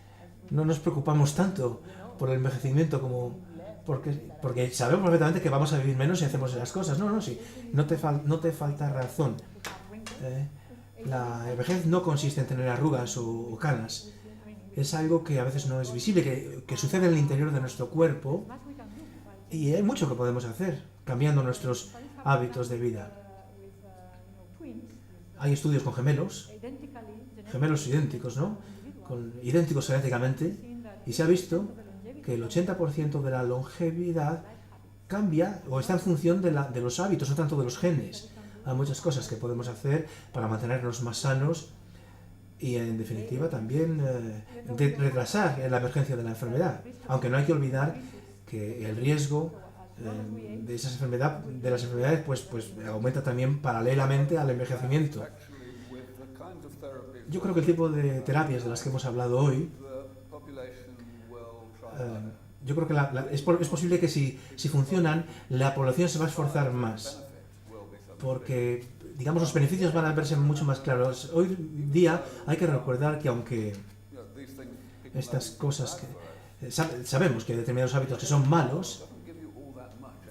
no nos preocupamos tanto por el envejecimiento porque sabemos perfectamente que vamos a vivir menos si hacemos esas cosas. Sí, no te falta razón. La vejez no consiste en tener arrugas o canas. Es algo que a veces no es visible, que sucede en el interior de nuestro cuerpo, y hay mucho que podemos hacer cambiando nuestros hábitos de vida. Hay estudios con gemelos idénticos, ¿no? Idénticos genéticamente, y se ha visto que el 80% de la longevidad cambia o está en función de los hábitos, no tanto de los genes. Hay muchas cosas que podemos hacer para mantenernos más sanos y, en definitiva, también retrasar la emergencia de la enfermedad. Aunque no hay que olvidar que el riesgo de las enfermedades pues aumenta también paralelamente al envejecimiento. Yo creo que el tipo de terapias de las que hemos hablado hoy, yo creo que es posible que si funcionan, la población se va a esforzar más, porque, digamos, los beneficios van a verse mucho más claros. Hoy día hay que recordar que aunque estas cosas sabemos que hay determinados hábitos que son malos,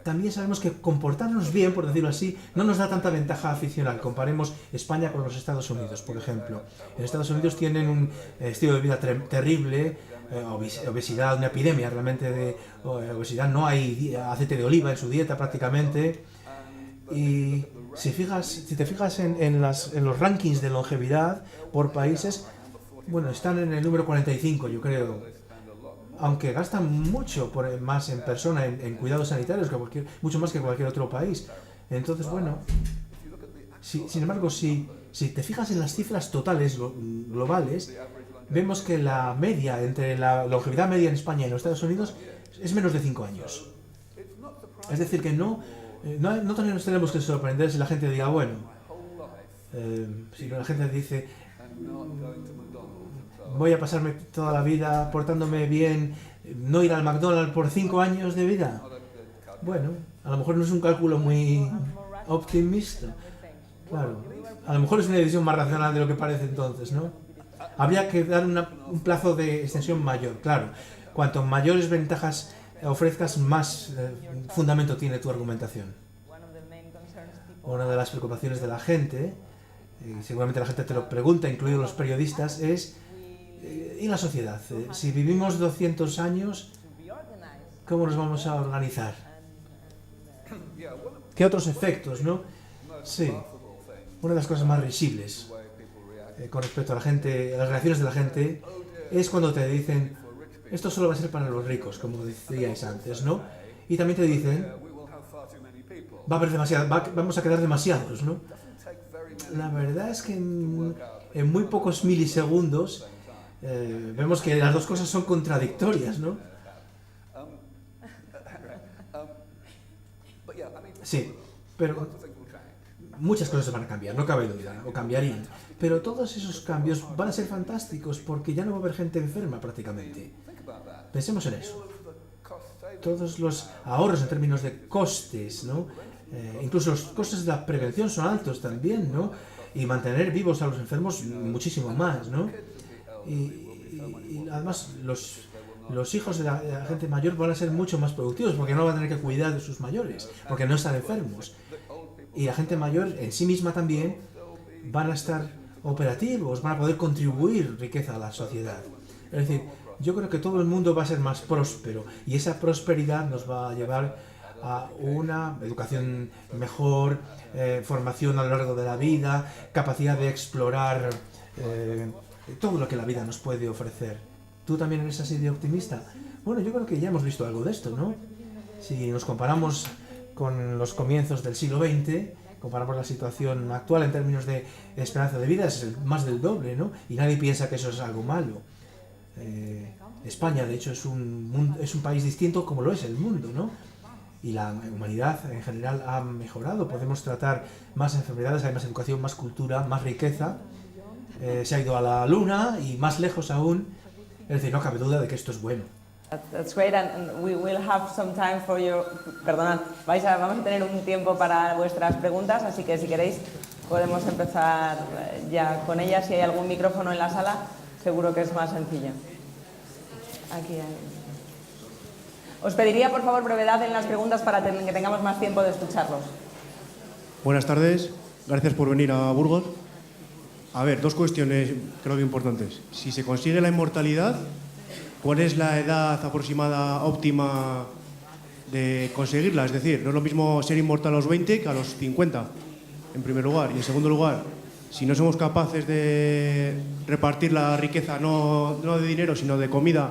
también sabemos que comportarnos bien, por decirlo así, no nos da tanta ventaja adicional. Comparemos España con los Estados Unidos, por ejemplo. En Estados Unidos tienen un estilo de vida terrible, obesidad, una epidemia realmente de obesidad. No hay aceite de oliva en su dieta prácticamente. Y si te fijas en los rankings de longevidad por países, bueno, están en el número 45, yo creo. Aunque gastan mucho más en persona, en cuidados sanitarios, mucho más que cualquier otro país. Entonces, bueno, sin embargo, si te fijas en las cifras totales globales, vemos que la media entre la longevidad media en España y en los Estados Unidos es menos de 5 años. Es decir, que no nos tenemos que sorprender si la gente diga, bueno, si la gente dice, voy a pasarme toda la vida portándome bien, no ir al McDonald's por 5 años de vida. Bueno, a lo mejor no es un cálculo muy optimista. Claro, a lo mejor es una decisión más racional de lo que parece entonces, ¿no? Habría que dar un plazo de extensión mayor, claro. Cuanto mayores ventajas ofrezcas, más fundamento tiene tu argumentación. Una de las preocupaciones de la gente, y seguramente la gente te lo pregunta, incluidos los periodistas, es ¿y la sociedad? Si vivimos 200 años, ¿cómo nos vamos a organizar? ¿Qué otros efectos, no? Sí, una de las cosas más risibles con respecto a la gente, a las reacciones de la gente, es cuando te dicen, esto solo va a ser para los ricos, como decíais antes, ¿no? Y también te dicen, vamos a quedar demasiados, ¿no? La verdad es que en muy pocos milisegundos vemos que las dos cosas son contradictorias, ¿no? Sí, pero muchas cosas van a cambiar, no cabe duda, o cambiarían. Pero todos esos cambios van a ser fantásticos porque ya no va a haber gente enferma prácticamente. Pensemos en eso. Todos los ahorros en términos de costes, ¿no? Incluso los costes de la prevención son altos también, ¿no? y mantener vivos a los enfermos muchísimo más, ¿no? Y además los hijos de la gente mayor van a ser mucho más productivos porque no van a tener que cuidar de sus mayores, porque no están enfermos. Y la gente mayor en sí misma también van a estar operativos, van a poder contribuir riqueza a la sociedad. Es decir, yo creo que todo el mundo va a ser más próspero y esa prosperidad nos va a llevar a una educación mejor, formación a lo largo de la vida, capacidad de explorar todo lo que la vida nos puede ofrecer. ¿Tú también eres así de optimista? Bueno, yo creo que ya hemos visto algo de esto, ¿no? Si nos comparamos con los comienzos del siglo XX, comparamos la situación actual en términos de esperanza de vida, es más del doble, ¿no? Y nadie piensa que eso es algo malo. España, de hecho, es un país distinto como lo es el mundo, ¿no? Y la humanidad en general ha mejorado, podemos tratar más enfermedades, hay más educación, más cultura, más riqueza, se ha ido a la luna y más lejos aún, es decir, no cabe duda de que esto es bueno. That's great, and we will have some time for your... Perdonad, vamos a tener un tiempo para vuestras preguntas, así que si queréis podemos empezar ya con ellas. Si hay algún micrófono en la sala, seguro que es más sencillo. Aquí hay... Os pediría, por favor, brevedad en las preguntas para que tengamos más tiempo de escucharlos. Buenas tardes, gracias por venir a Burgos. A ver, dos cuestiones creo que importantes. Si se consigue la inmortalidad, ¿cuál es la edad aproximada óptima de conseguirla? Es decir, no es lo mismo ser inmortal a los 20 que a los 50, en primer lugar. Y en segundo lugar, si no somos capaces de repartir la riqueza, no de dinero, sino de comida,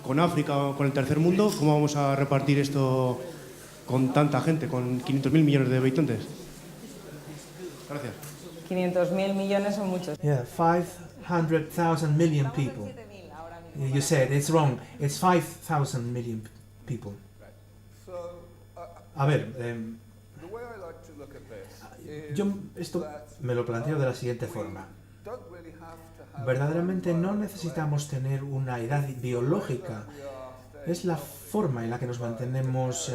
con África o con el tercer mundo, ¿cómo vamos a repartir esto con tanta gente, con 500.000 millones de habitantes? Gracias. 500.000 millones son muchos. Yeah, 500,000 million people. You said it's wrong. It's 5,000 million people. A ver, yo esto me lo planteo de la siguiente forma. Verdaderamente no necesitamos tener una edad biológica. Es la forma en la que nos mantenemos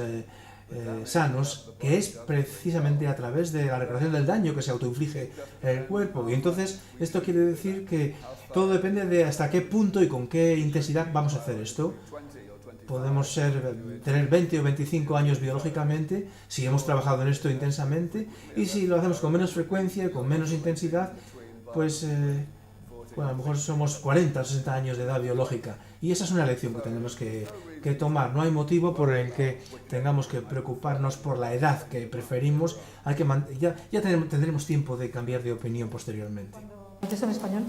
sanos, que es precisamente a través de la reparación del daño que se autoinflige el cuerpo. Y entonces esto quiere decir que todo depende de hasta qué punto y con qué intensidad vamos a hacer esto. Podemos tener 20 o 25 años biológicamente si hemos trabajado en esto intensamente, y si lo hacemos con menos frecuencia y con menos intensidad, pues bueno, a lo mejor somos 40 o 60 años de edad biológica. Y esa es una lección que tenemos que tomar. No hay motivo por el que tengamos que preocuparnos por la edad que preferimos. Ya tendremos tiempo de cambiar de opinión posteriormente. Contesto en español.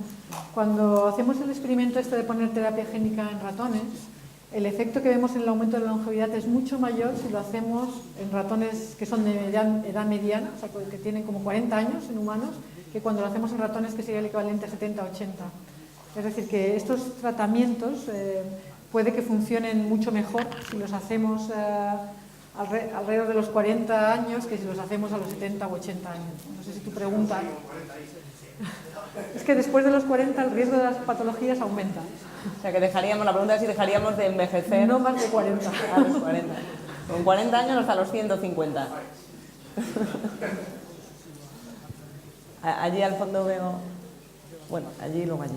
Cuando hacemos el experimento de poner terapia génica en ratones, el efecto que vemos en el aumento de la longevidad es mucho mayor si lo hacemos en ratones que son de edad mediana, o sea, que tienen como 40 años en humanos, que cuando lo hacemos en ratones que sería el equivalente a 70 o 80. Es decir, que estos tratamientos puede que funcionen mucho mejor si los hacemos alrededor de los 40 años que si los hacemos a los 70 o 80 años. No sé si tu pregunta... Es que después de los 40 el riesgo de las patologías aumenta. O sea, que dejaríamos, la pregunta es si dejaríamos de envejecer... No más de 40. A los 40. Con 40 años hasta los 150. Allí al fondo veo... Bueno, allí y luego allí.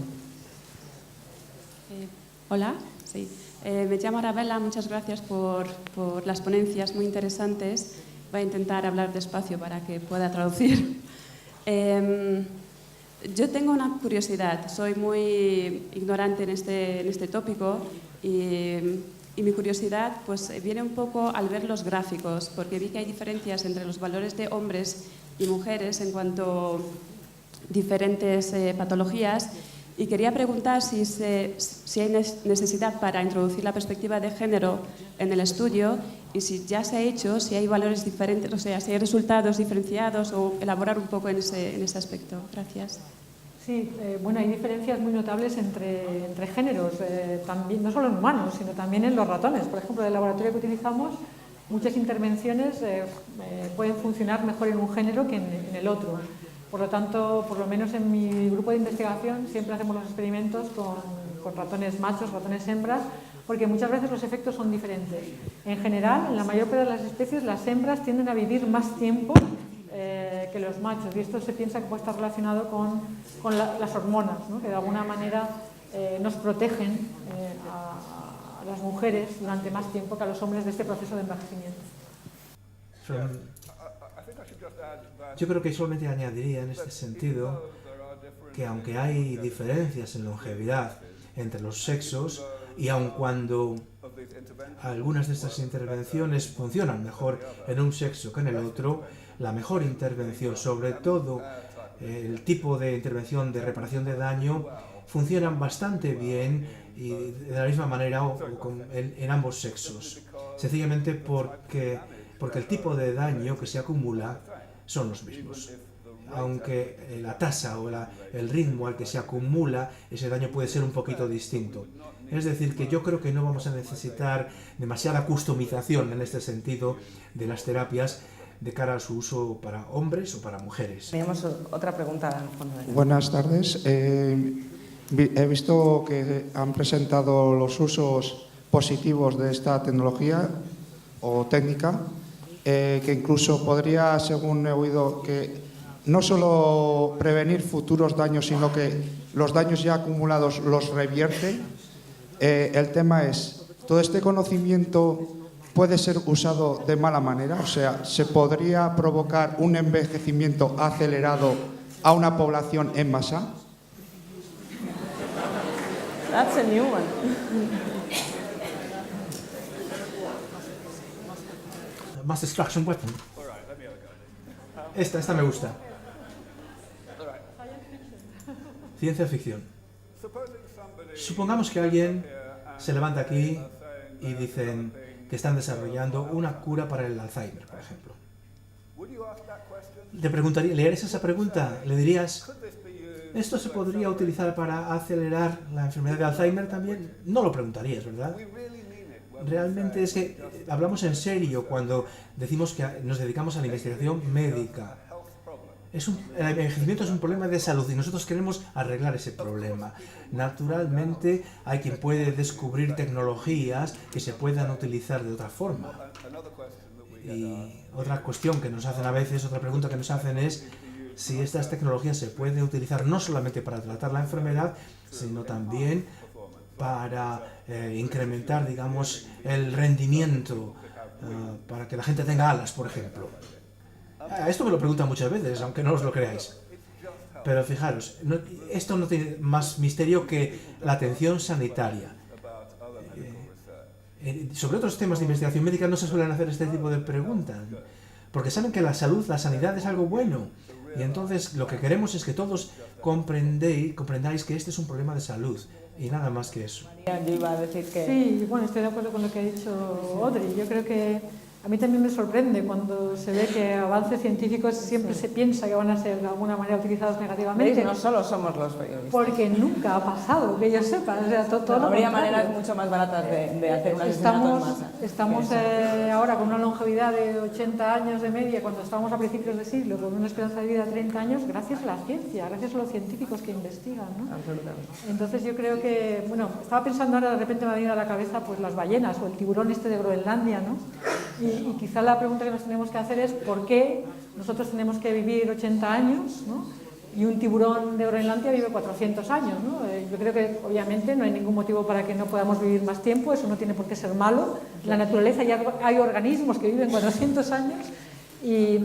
Hola, sí. Me llamo Arabella, muchas gracias por las ponencias muy interesantes. Voy a intentar hablar despacio para que pueda traducir. Yo tengo una curiosidad, soy muy ignorante en este tópico y mi curiosidad pues, viene un poco al ver los gráficos, porque vi que hay diferencias entre los valores de hombres y mujeres en cuanto a diferentes patologías, y quería preguntar si hay necesidad para introducir la perspectiva de género en el estudio y si ya se ha hecho, si hay valores diferentes, o sea, si hay resultados diferenciados, o elaborar un poco en ese aspecto. Gracias. Sí, bueno, hay diferencias muy notables entre géneros, también, no solo en humanos, sino también en los ratones. Por ejemplo, en el laboratorio que utilizamos, muchas intervenciones pueden funcionar mejor en un género que en el otro. Por lo tanto, por lo menos en mi grupo de investigación, siempre hacemos los experimentos con ratones machos, ratones hembras, porque muchas veces los efectos son diferentes. En general, en la mayor parte de las especies, las hembras tienden a vivir más tiempo que los machos, y esto se piensa que puede estar relacionado con las hormonas, ¿no? Que de alguna manera nos protegen a las mujeres durante más tiempo que a los hombres de este proceso de envejecimiento. Yo creo que solamente añadiría en este sentido que aunque hay diferencias en longevidad entre los sexos, y aun cuando algunas de estas intervenciones funcionan mejor en un sexo que en el otro, la mejor intervención, sobre todo el tipo de intervención de reparación de daño, funcionan bastante bien y de la misma manera en ambos sexos, sencillamente porque el tipo de daño que se acumula son los mismos. Aunque la tasa o el ritmo al que se acumula ese daño puede ser un poquito distinto. Es decir, que yo creo que no vamos a necesitar demasiada customización en este sentido de las terapias de cara a su uso para hombres o para mujeres. Teníamos otra pregunta al fondo. Buenas tardes. He visto que han presentado los usos positivos de esta tecnología o técnica, que incluso podría, según he oído, que no solo prevenir futuros daños, sino que los daños ya acumulados los revierte. El tema es, ¿todo este conocimiento puede ser usado de mala manera? O sea, ¿se podría provocar un envejecimiento acelerado a una población en masa? That's a new one. Mass Destruction Weapon. Esta me gusta. Ciencia ficción. Supongamos que alguien se levanta aquí y dicen que están desarrollando una cura para el Alzheimer, por ejemplo. Te preguntaría, ¿le harías esa pregunta? ¿Le dirías, ¿esto se podría utilizar para acelerar la enfermedad de Alzheimer también? No lo preguntarías, ¿verdad? Realmente es que hablamos en serio cuando decimos que nos dedicamos a la investigación médica. El envejecimiento es un problema de salud y nosotros queremos arreglar ese problema. Naturalmente hay quien puede descubrir tecnologías que se puedan utilizar de otra forma. Y otra cuestión que nos hacen a veces, otra pregunta que nos hacen es si estas tecnologías se pueden utilizar no solamente para tratar la enfermedad, sino también para incrementar, digamos, el rendimiento, para que la gente tenga alas, por ejemplo. Esto me lo preguntan muchas veces, aunque no os lo creáis. Pero fijaros, esto no tiene más misterio que la atención sanitaria. Sobre otros temas de investigación médica no se suelen hacer este tipo de preguntas, porque saben que la salud, la sanidad es algo bueno. Y entonces lo que queremos es que todos comprendáis que este es un problema de salud y nada más que eso. Yo iba a decir que... Sí, bueno, estoy de acuerdo con lo que ha dicho Audrey. Yo creo que a mí también me sorprende cuando se ve que avances científicos siempre se piensa que van a ser de alguna manera utilizados negativamente. No solo somos los periodistas. Porque nunca ha pasado, que yo sepa. O sea, todo lo habría contrario. maneras mucho más baratas de hacer un asesinato en masa. Estamos ahora con una longevidad de 80 años de media, cuando estábamos a principios de siglo, con una esperanza de vida de 30 años, gracias a la ciencia, gracias a los científicos que investigan, ¿no? Absolutamente. Entonces yo creo que, bueno, estaba pensando ahora, de repente me ha venido a la cabeza pues las ballenas o el tiburón este de Groenlandia, ¿no? Y quizá la pregunta que nos tenemos que hacer es ¿por qué nosotros tenemos que vivir 80 años, ¿no? Y un tiburón de Groenlandia vive 400 años, ¿no? Yo creo que obviamente no hay ningún motivo para que no podamos vivir más tiempo, eso no tiene por qué ser malo. En la naturaleza ya hay organismos que viven 400 años y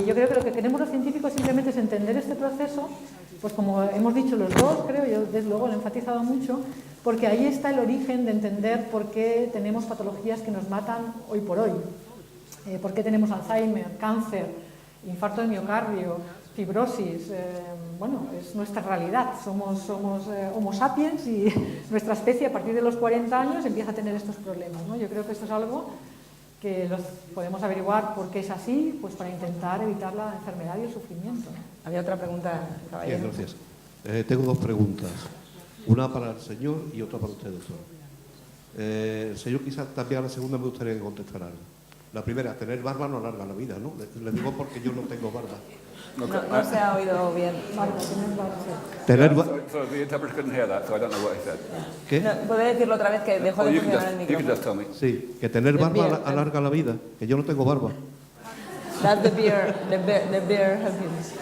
yo creo que lo que queremos los científicos simplemente es entender este proceso, pues como hemos dicho los dos, creo, yo desde luego lo he enfatizado mucho, porque ahí está el origen de entender por qué tenemos patologías que nos matan hoy por hoy. ¿Por qué tenemos Alzheimer, cáncer, infarto de miocardio, fibrosis? Bueno, es nuestra realidad. Somos Homo sapiens y nuestra especie a partir de los 40 años empieza a tener estos problemas, ¿no? Yo creo que esto es algo que podemos averiguar por qué es así, pues para intentar evitar la enfermedad y el sufrimiento, ¿no? Había otra pregunta, caballero. Bien, gracias. Tengo dos preguntas. Una para el señor y otra para usted, doctor. El señor quizás también a la segunda me gustaría que contestara algo. La primera, tener barba no alarga la vida, ¿no? Le digo porque yo no tengo barba. No se ha oído bien. Tener barba. So the interpreter couldn't hear that, so I don't know what he said. ¿Qué? ¿Puede decirlo otra vez que dejó de funcionar el You can micrófono? just tell me. Sí, que tener barba Bien. alarga la vida, que yo no tengo barba. That's the beer happiness.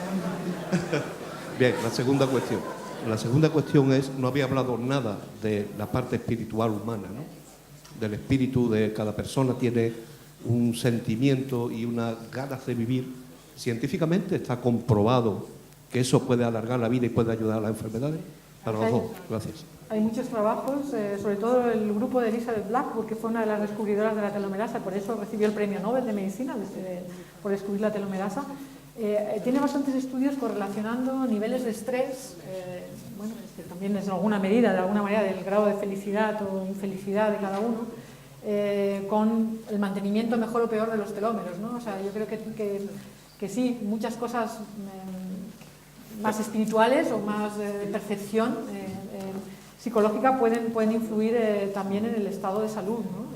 Bien, la segunda cuestión. La segunda cuestión es, no había hablado nada de la parte espiritual humana, ¿no? Del espíritu de cada persona, tiene un sentimiento y unas ganas de vivir. Científicamente está comprobado que eso puede alargar la vida y puede ayudar a las enfermedades. Para los dos, gracias. Hay muchos trabajos, sobre todo el grupo de Elizabeth Blackburn, que fue una de las descubridoras de la telomerasa, por eso recibió el premio Nobel de Medicina por descubrir la telomerasa. Tiene bastantes estudios correlacionando niveles de estrés, bueno, que también es en alguna medida, de alguna manera, del grado de felicidad o infelicidad de cada uno, con el mantenimiento mejor o peor de los telómeros, ¿no? O sea, yo creo que sí, muchas cosas más espirituales o más de percepción psicológica pueden influir también en el estado de salud, ¿no?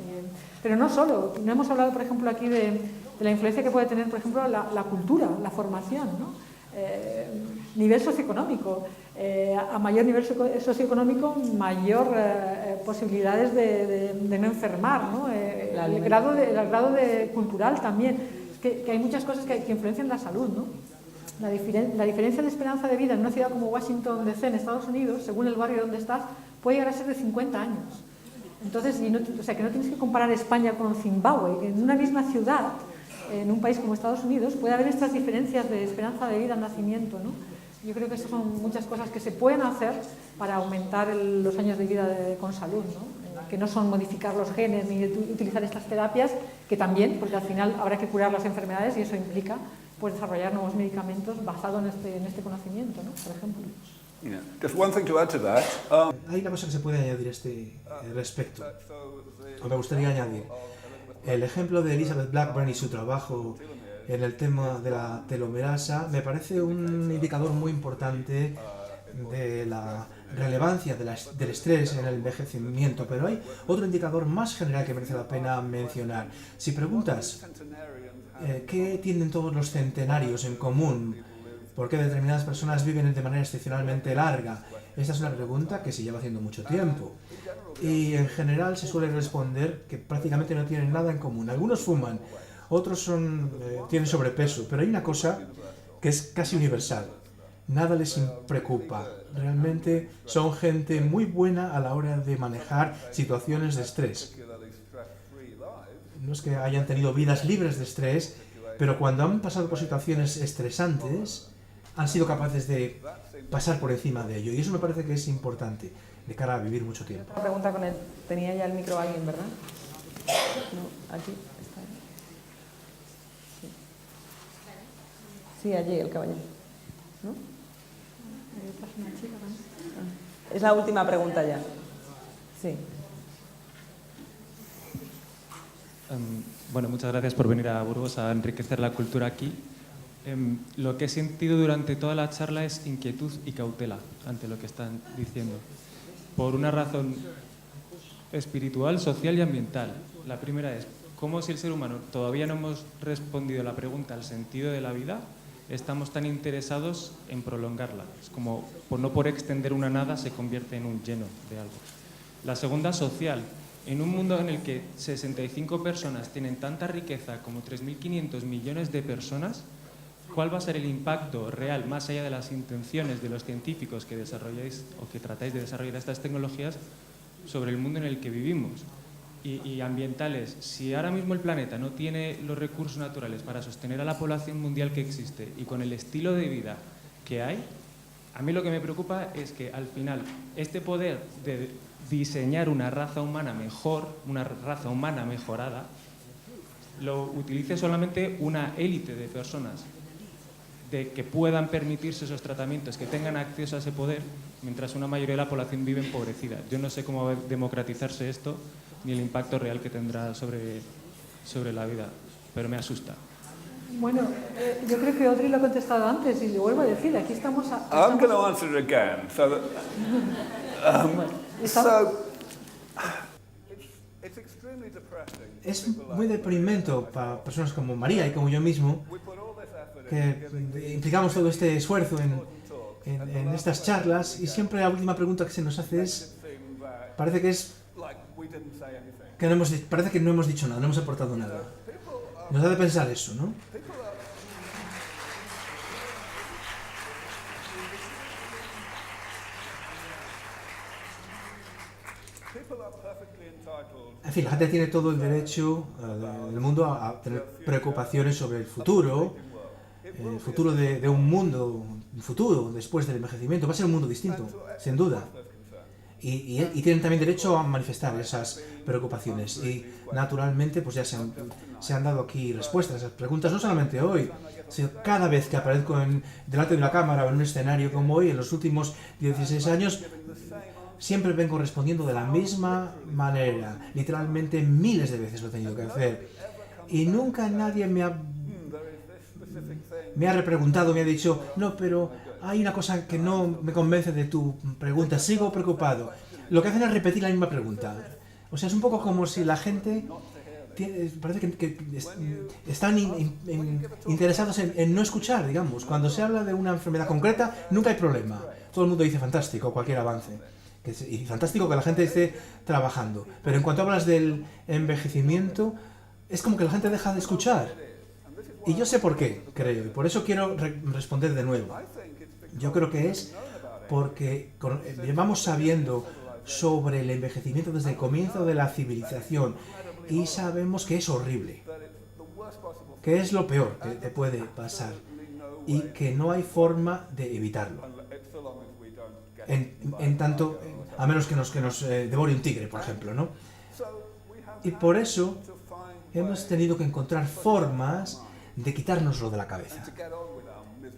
Pero no solo, no hemos hablado, por ejemplo, aquí de la influencia que puede tener, por ejemplo, la cultura, la formación, ¿no? Nivel socioeconómico. A mayor nivel socioeconómico, mayor posibilidades de no enfermar, ¿no? El grado cultural también. Es que hay muchas cosas que influencian la salud, ¿no? La diferencia de esperanza de vida en una ciudad como Washington DC, en Estados Unidos, según el barrio donde estás, puede llegar a ser de 50 años. Entonces, o sea, que no tienes que comparar España con Zimbabue, que en una misma ciudad, en un país como Estados Unidos, puede haber estas diferencias de esperanza de vida al nacimiento, ¿no? Yo creo que esas son muchas cosas que se pueden hacer para aumentar los años de vida con salud, ¿no? Que no son modificar los genes ni utilizar estas terapias, que también, porque al final habrá que curar las enfermedades y eso implica pues desarrollar nuevos medicamentos basados en este conocimiento, ¿no? Por ejemplo. Yeah. Just one thing to add to that. Hay una cosa que se puede añadir a este respecto, o me gustaría añadir. El ejemplo de Elizabeth Blackburn y su trabajo en el tema de la telomerasa me parece un indicador muy importante de la relevancia del estrés en el envejecimiento, pero hay otro indicador más general que merece la pena mencionar. Si preguntas ¿qué tienen todos los centenarios en común? ¿Por qué determinadas personas viven de manera excepcionalmente larga? Esta es una pregunta que se lleva haciendo mucho tiempo. Y en general se suele responder que prácticamente no tienen nada en común. Algunos fuman, otros tienen sobrepeso, pero hay una cosa que es casi universal. Nada les preocupa. Realmente son gente muy buena a la hora de manejar situaciones de estrés. No es que hayan tenido vidas libres de estrés, pero cuando han pasado por situaciones estresantes, han sido capaces de pasar por encima de ello. Y eso me parece que es importante de cara a vivir mucho tiempo. Una pregunta con él. Tenía ya el micro alguien, ¿verdad? No, aquí está. Sí, allí el caballero. ¿No? Es la última pregunta ya. Sí. Bueno, muchas gracias por venir a Burgos a enriquecer la cultura aquí. Lo que he sentido durante toda la charla es inquietud y cautela ante lo que están diciendo, por una razón espiritual, social y ambiental. La primera es, ¿cómo si el ser humano todavía no hemos respondido a la pregunta al sentido de la vida, estamos tan interesados en prolongarla? Es como, no por extender una nada se convierte en un lleno de algo. La segunda, social. En un mundo en el que 65 personas tienen tanta riqueza como 3.500 millones de personas, ¿cuál va a ser el impacto real, más allá de las intenciones de los científicos que desarrolláis o que tratáis de desarrollar estas tecnologías, sobre el mundo en el que vivimos? Y ambientales, si ahora mismo el planeta no tiene los recursos naturales para sostener a la población mundial que existe y con el estilo de vida que hay, a mí lo que me preocupa es que al final este poder de diseñar una raza humana mejor, una raza humana mejorada, lo utilice solamente una élite de personas de que puedan permitirse esos tratamientos, que tengan acceso a ese poder, mientras una mayoría de la población vive empobrecida. Yo no sé cómo va a democratizarse esto, ni el impacto real que tendrá sobre la vida, pero me asusta. Bueno, yo creo que Audrey lo ha contestado antes y le vuelvo a decir, aquí estamos... I'm going to answer it again. So that, it's extremely depressing. Es muy deprimente para personas como María y como yo mismo, que implicamos todo este esfuerzo en estas charlas, y siempre la última pregunta que se nos hace es, parece que no hemos dicho nada, no hemos aportado nada. Nos da de pensar eso, ¿no? En fin, la gente tiene todo el derecho del mundo a tener preocupaciones sobre el futuro de un mundo, un futuro después del envejecimiento. Va a ser un mundo distinto, sin duda. Y tienen también derecho a manifestar esas preocupaciones. Y naturalmente pues ya se han dado aquí respuestas a esas preguntas, no solamente hoy, sino cada vez que aparezco delante de una cámara o en un escenario como hoy, en los últimos 16 años, siempre vengo respondiendo de la misma manera. Literalmente miles de veces lo he tenido que hacer. Y nunca nadie me ha repreguntado, me ha dicho, no, pero hay una cosa que no me convence de tu pregunta, sigo preocupado. Lo que hacen es repetir la misma pregunta. O sea, es un poco como si la gente parece que están interesados en no escuchar, digamos. Cuando se habla de una enfermedad concreta, nunca hay problema. Todo el mundo dice fantástico, cualquier avance. Y fantástico que la gente esté trabajando. Pero en cuanto hablas del envejecimiento, es como que la gente deja de escuchar. Y yo sé por qué, creo, y por eso quiero responder de nuevo. Yo creo que es porque llevamos sabiendo sobre el envejecimiento desde el comienzo de la civilización y sabemos que es horrible, que es lo peor que te puede pasar y que no hay forma de evitarlo. En tanto, a menos que nos devore un tigre, por ejemplo, ¿no? Y por eso hemos tenido que encontrar formas de quitárnoslo de la cabeza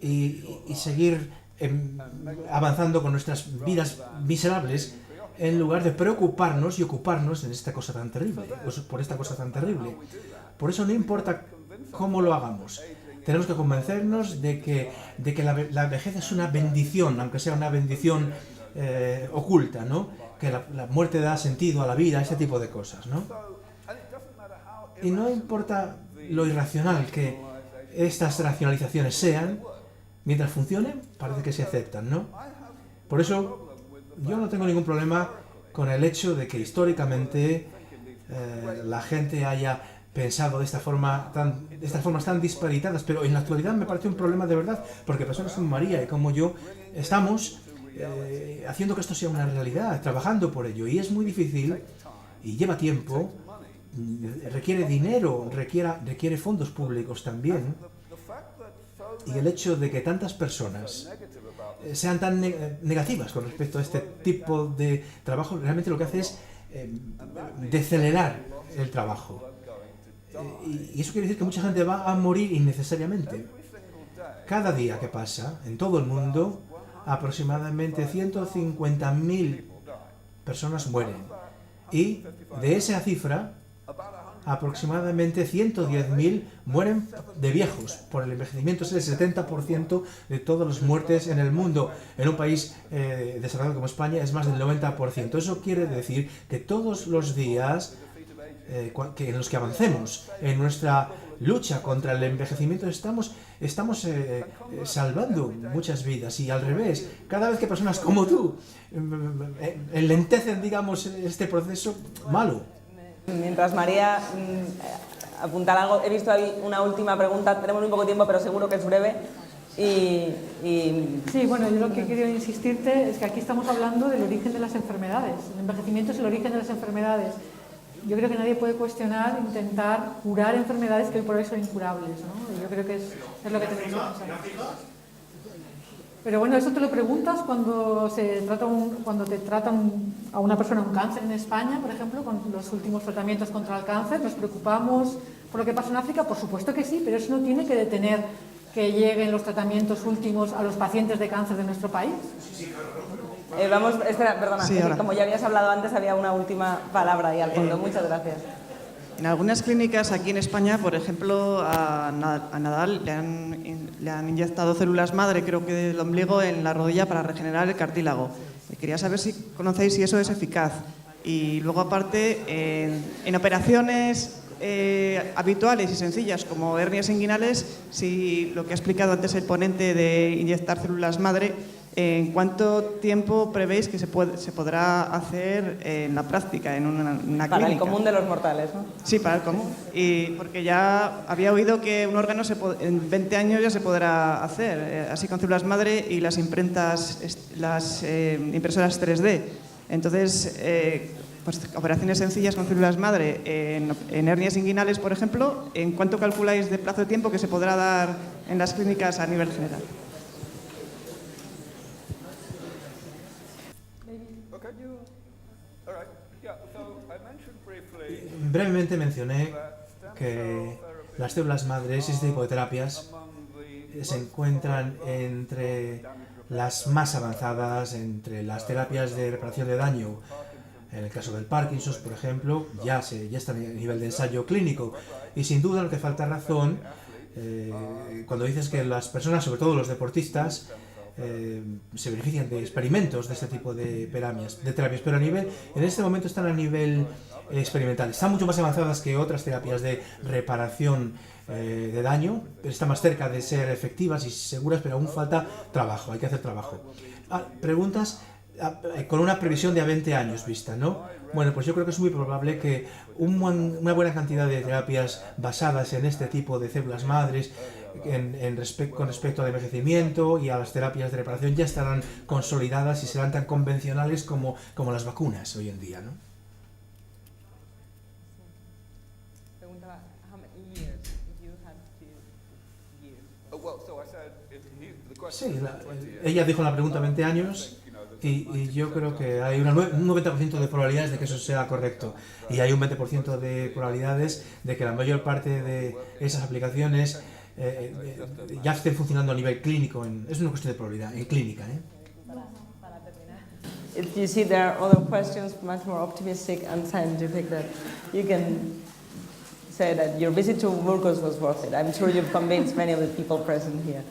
y seguir avanzando con nuestras vidas miserables en lugar de preocuparnos y ocuparnos en esta cosa tan terrible, por esta cosa tan terrible. Por eso no importa cómo lo hagamos, tenemos que convencernos de que la vejez es una bendición, aunque sea una bendición oculta, ¿no? Que la muerte da sentido a la vida, ese tipo de cosas, ¿no? Y no importa lo irracional que estas racionalizaciones sean, mientras funcionen, parece que se aceptan, ¿no? Por eso, yo no tengo ningún problema con el hecho de que históricamente la gente haya pensado de estas formas tan disparitadas, pero en la actualidad me parece un problema de verdad, porque personas como María y como yo estamos haciendo que esto sea una realidad, trabajando por ello, y es muy difícil, y lleva tiempo, requiere dinero, requiere fondos públicos también, y el hecho de que tantas personas sean tan negativas con respecto a este tipo de trabajo, realmente lo que hace es decelerar el trabajo. Y eso quiere decir que mucha gente va a morir innecesariamente. Cada día que pasa, en todo el mundo, aproximadamente 150.000 personas mueren. Y de esa cifra, aproximadamente 110.000 mueren de viejos por el envejecimiento. Es el 70% de todas las muertes en el mundo. En un país desarrollado como España es más del 90%. Eso quiere decir que todos los días en los que avancemos en nuestra lucha contra el envejecimiento estamos salvando muchas vidas. Y al revés, cada vez que personas como tú enlentecen, digamos, este proceso malo. Mientras María apuntara algo, he visto ahí una última pregunta, tenemos muy poco tiempo, pero seguro que es breve. Sí, bueno, yo lo que quería insistirte es que aquí estamos hablando del origen de las enfermedades. El envejecimiento es el origen de las enfermedades. Yo creo que nadie puede cuestionar, intentar curar enfermedades que hoy por hoy son incurables, ¿no? Y yo creo que es lo que tenemos que pensar. Pero bueno, eso te lo preguntas cuando te tratan a una persona un cáncer en España, por ejemplo, con los últimos tratamientos contra el cáncer. ¿Nos preocupamos por lo que pasa en África? Por supuesto que sí, pero eso no tiene que detener que lleguen los tratamientos últimos a los pacientes de cáncer de nuestro país. Perdona, sí, como ya habías hablado antes, había una última palabra ahí al fondo. Muchas gracias. En algunas clínicas aquí en España, por ejemplo, a Nadal le han inyectado células madre, creo que del ombligo, en la rodilla para regenerar el cartílago. Quería saber si conocéis si eso es eficaz. Y luego, aparte, en operaciones habituales y sencillas como hernias inguinales, si lo que ha explicado antes el ponente de inyectar células madre, ¿en cuánto tiempo prevéis que se podrá hacer en la práctica, en una clínica? Para el común de los mortales, ¿no? Sí, para el común. Y porque ya había oído que un órgano en 20 años ya se podrá hacer, así con células madre y las imprentas, las impresoras 3D. Entonces, pues, operaciones sencillas con células madre en hernias inguinales, por ejemplo, ¿en cuánto calculáis de plazo de tiempo que se podrá dar en las clínicas a nivel general? Brevemente mencioné que las células madres y este tipo de terapias se encuentran entre las más avanzadas, entre las terapias de reparación de daño. En el caso del Parkinson, por ejemplo, ya está a nivel de ensayo clínico. Y sin duda no te falta razón cuando dices que las personas, sobre todo los deportistas, se benefician de experimentos de este tipo de terapias, pero en este momento están a nivel experimental. Están mucho más avanzadas que otras terapias de reparación de daño, pero están más cerca de ser efectivas y seguras, pero aún falta trabajo, hay que hacer trabajo. Preguntas con una previsión de a 20 años vista, ¿no? Bueno, pues yo creo que es muy probable que una buena cantidad de terapias basadas en este tipo de células madres con respecto al envejecimiento y a las terapias de reparación ya estarán consolidadas y serán tan convencionales como las vacunas hoy en día, ¿no? Sí, ella dijo en la pregunta 20 años y yo creo que hay un 90% de probabilidades de que eso sea correcto y hay un 20% de probabilidades de que la mayor parte de esas aplicaciones ya estén funcionando a nivel clínico. Es una cuestión de probabilidad, en clínica, ¿eh? If you see there are other questions much more optimistic and scientific that you can say that your visit to Burgos was worth it. I'm sure you've convinced many of the people present here.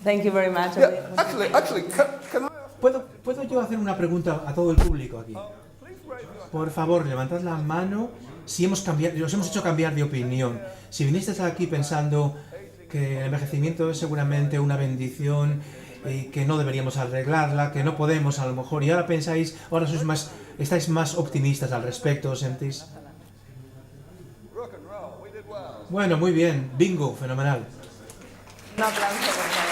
Thank you very much. Yeah, actually, can I ask... ¿Puedo yo hacer una pregunta a todo el público aquí? Por favor, levantad la mano si os hemos hecho cambiar de opinión. Si vinisteis aquí pensando que el envejecimiento es seguramente una bendición y que no deberíamos arreglarla, que no podemos a lo mejor, y ahora pensáis, estáis más optimistas al respecto, ¿os sentís? Bueno, muy bien, bingo, fenomenal. Un aplauso, por favor.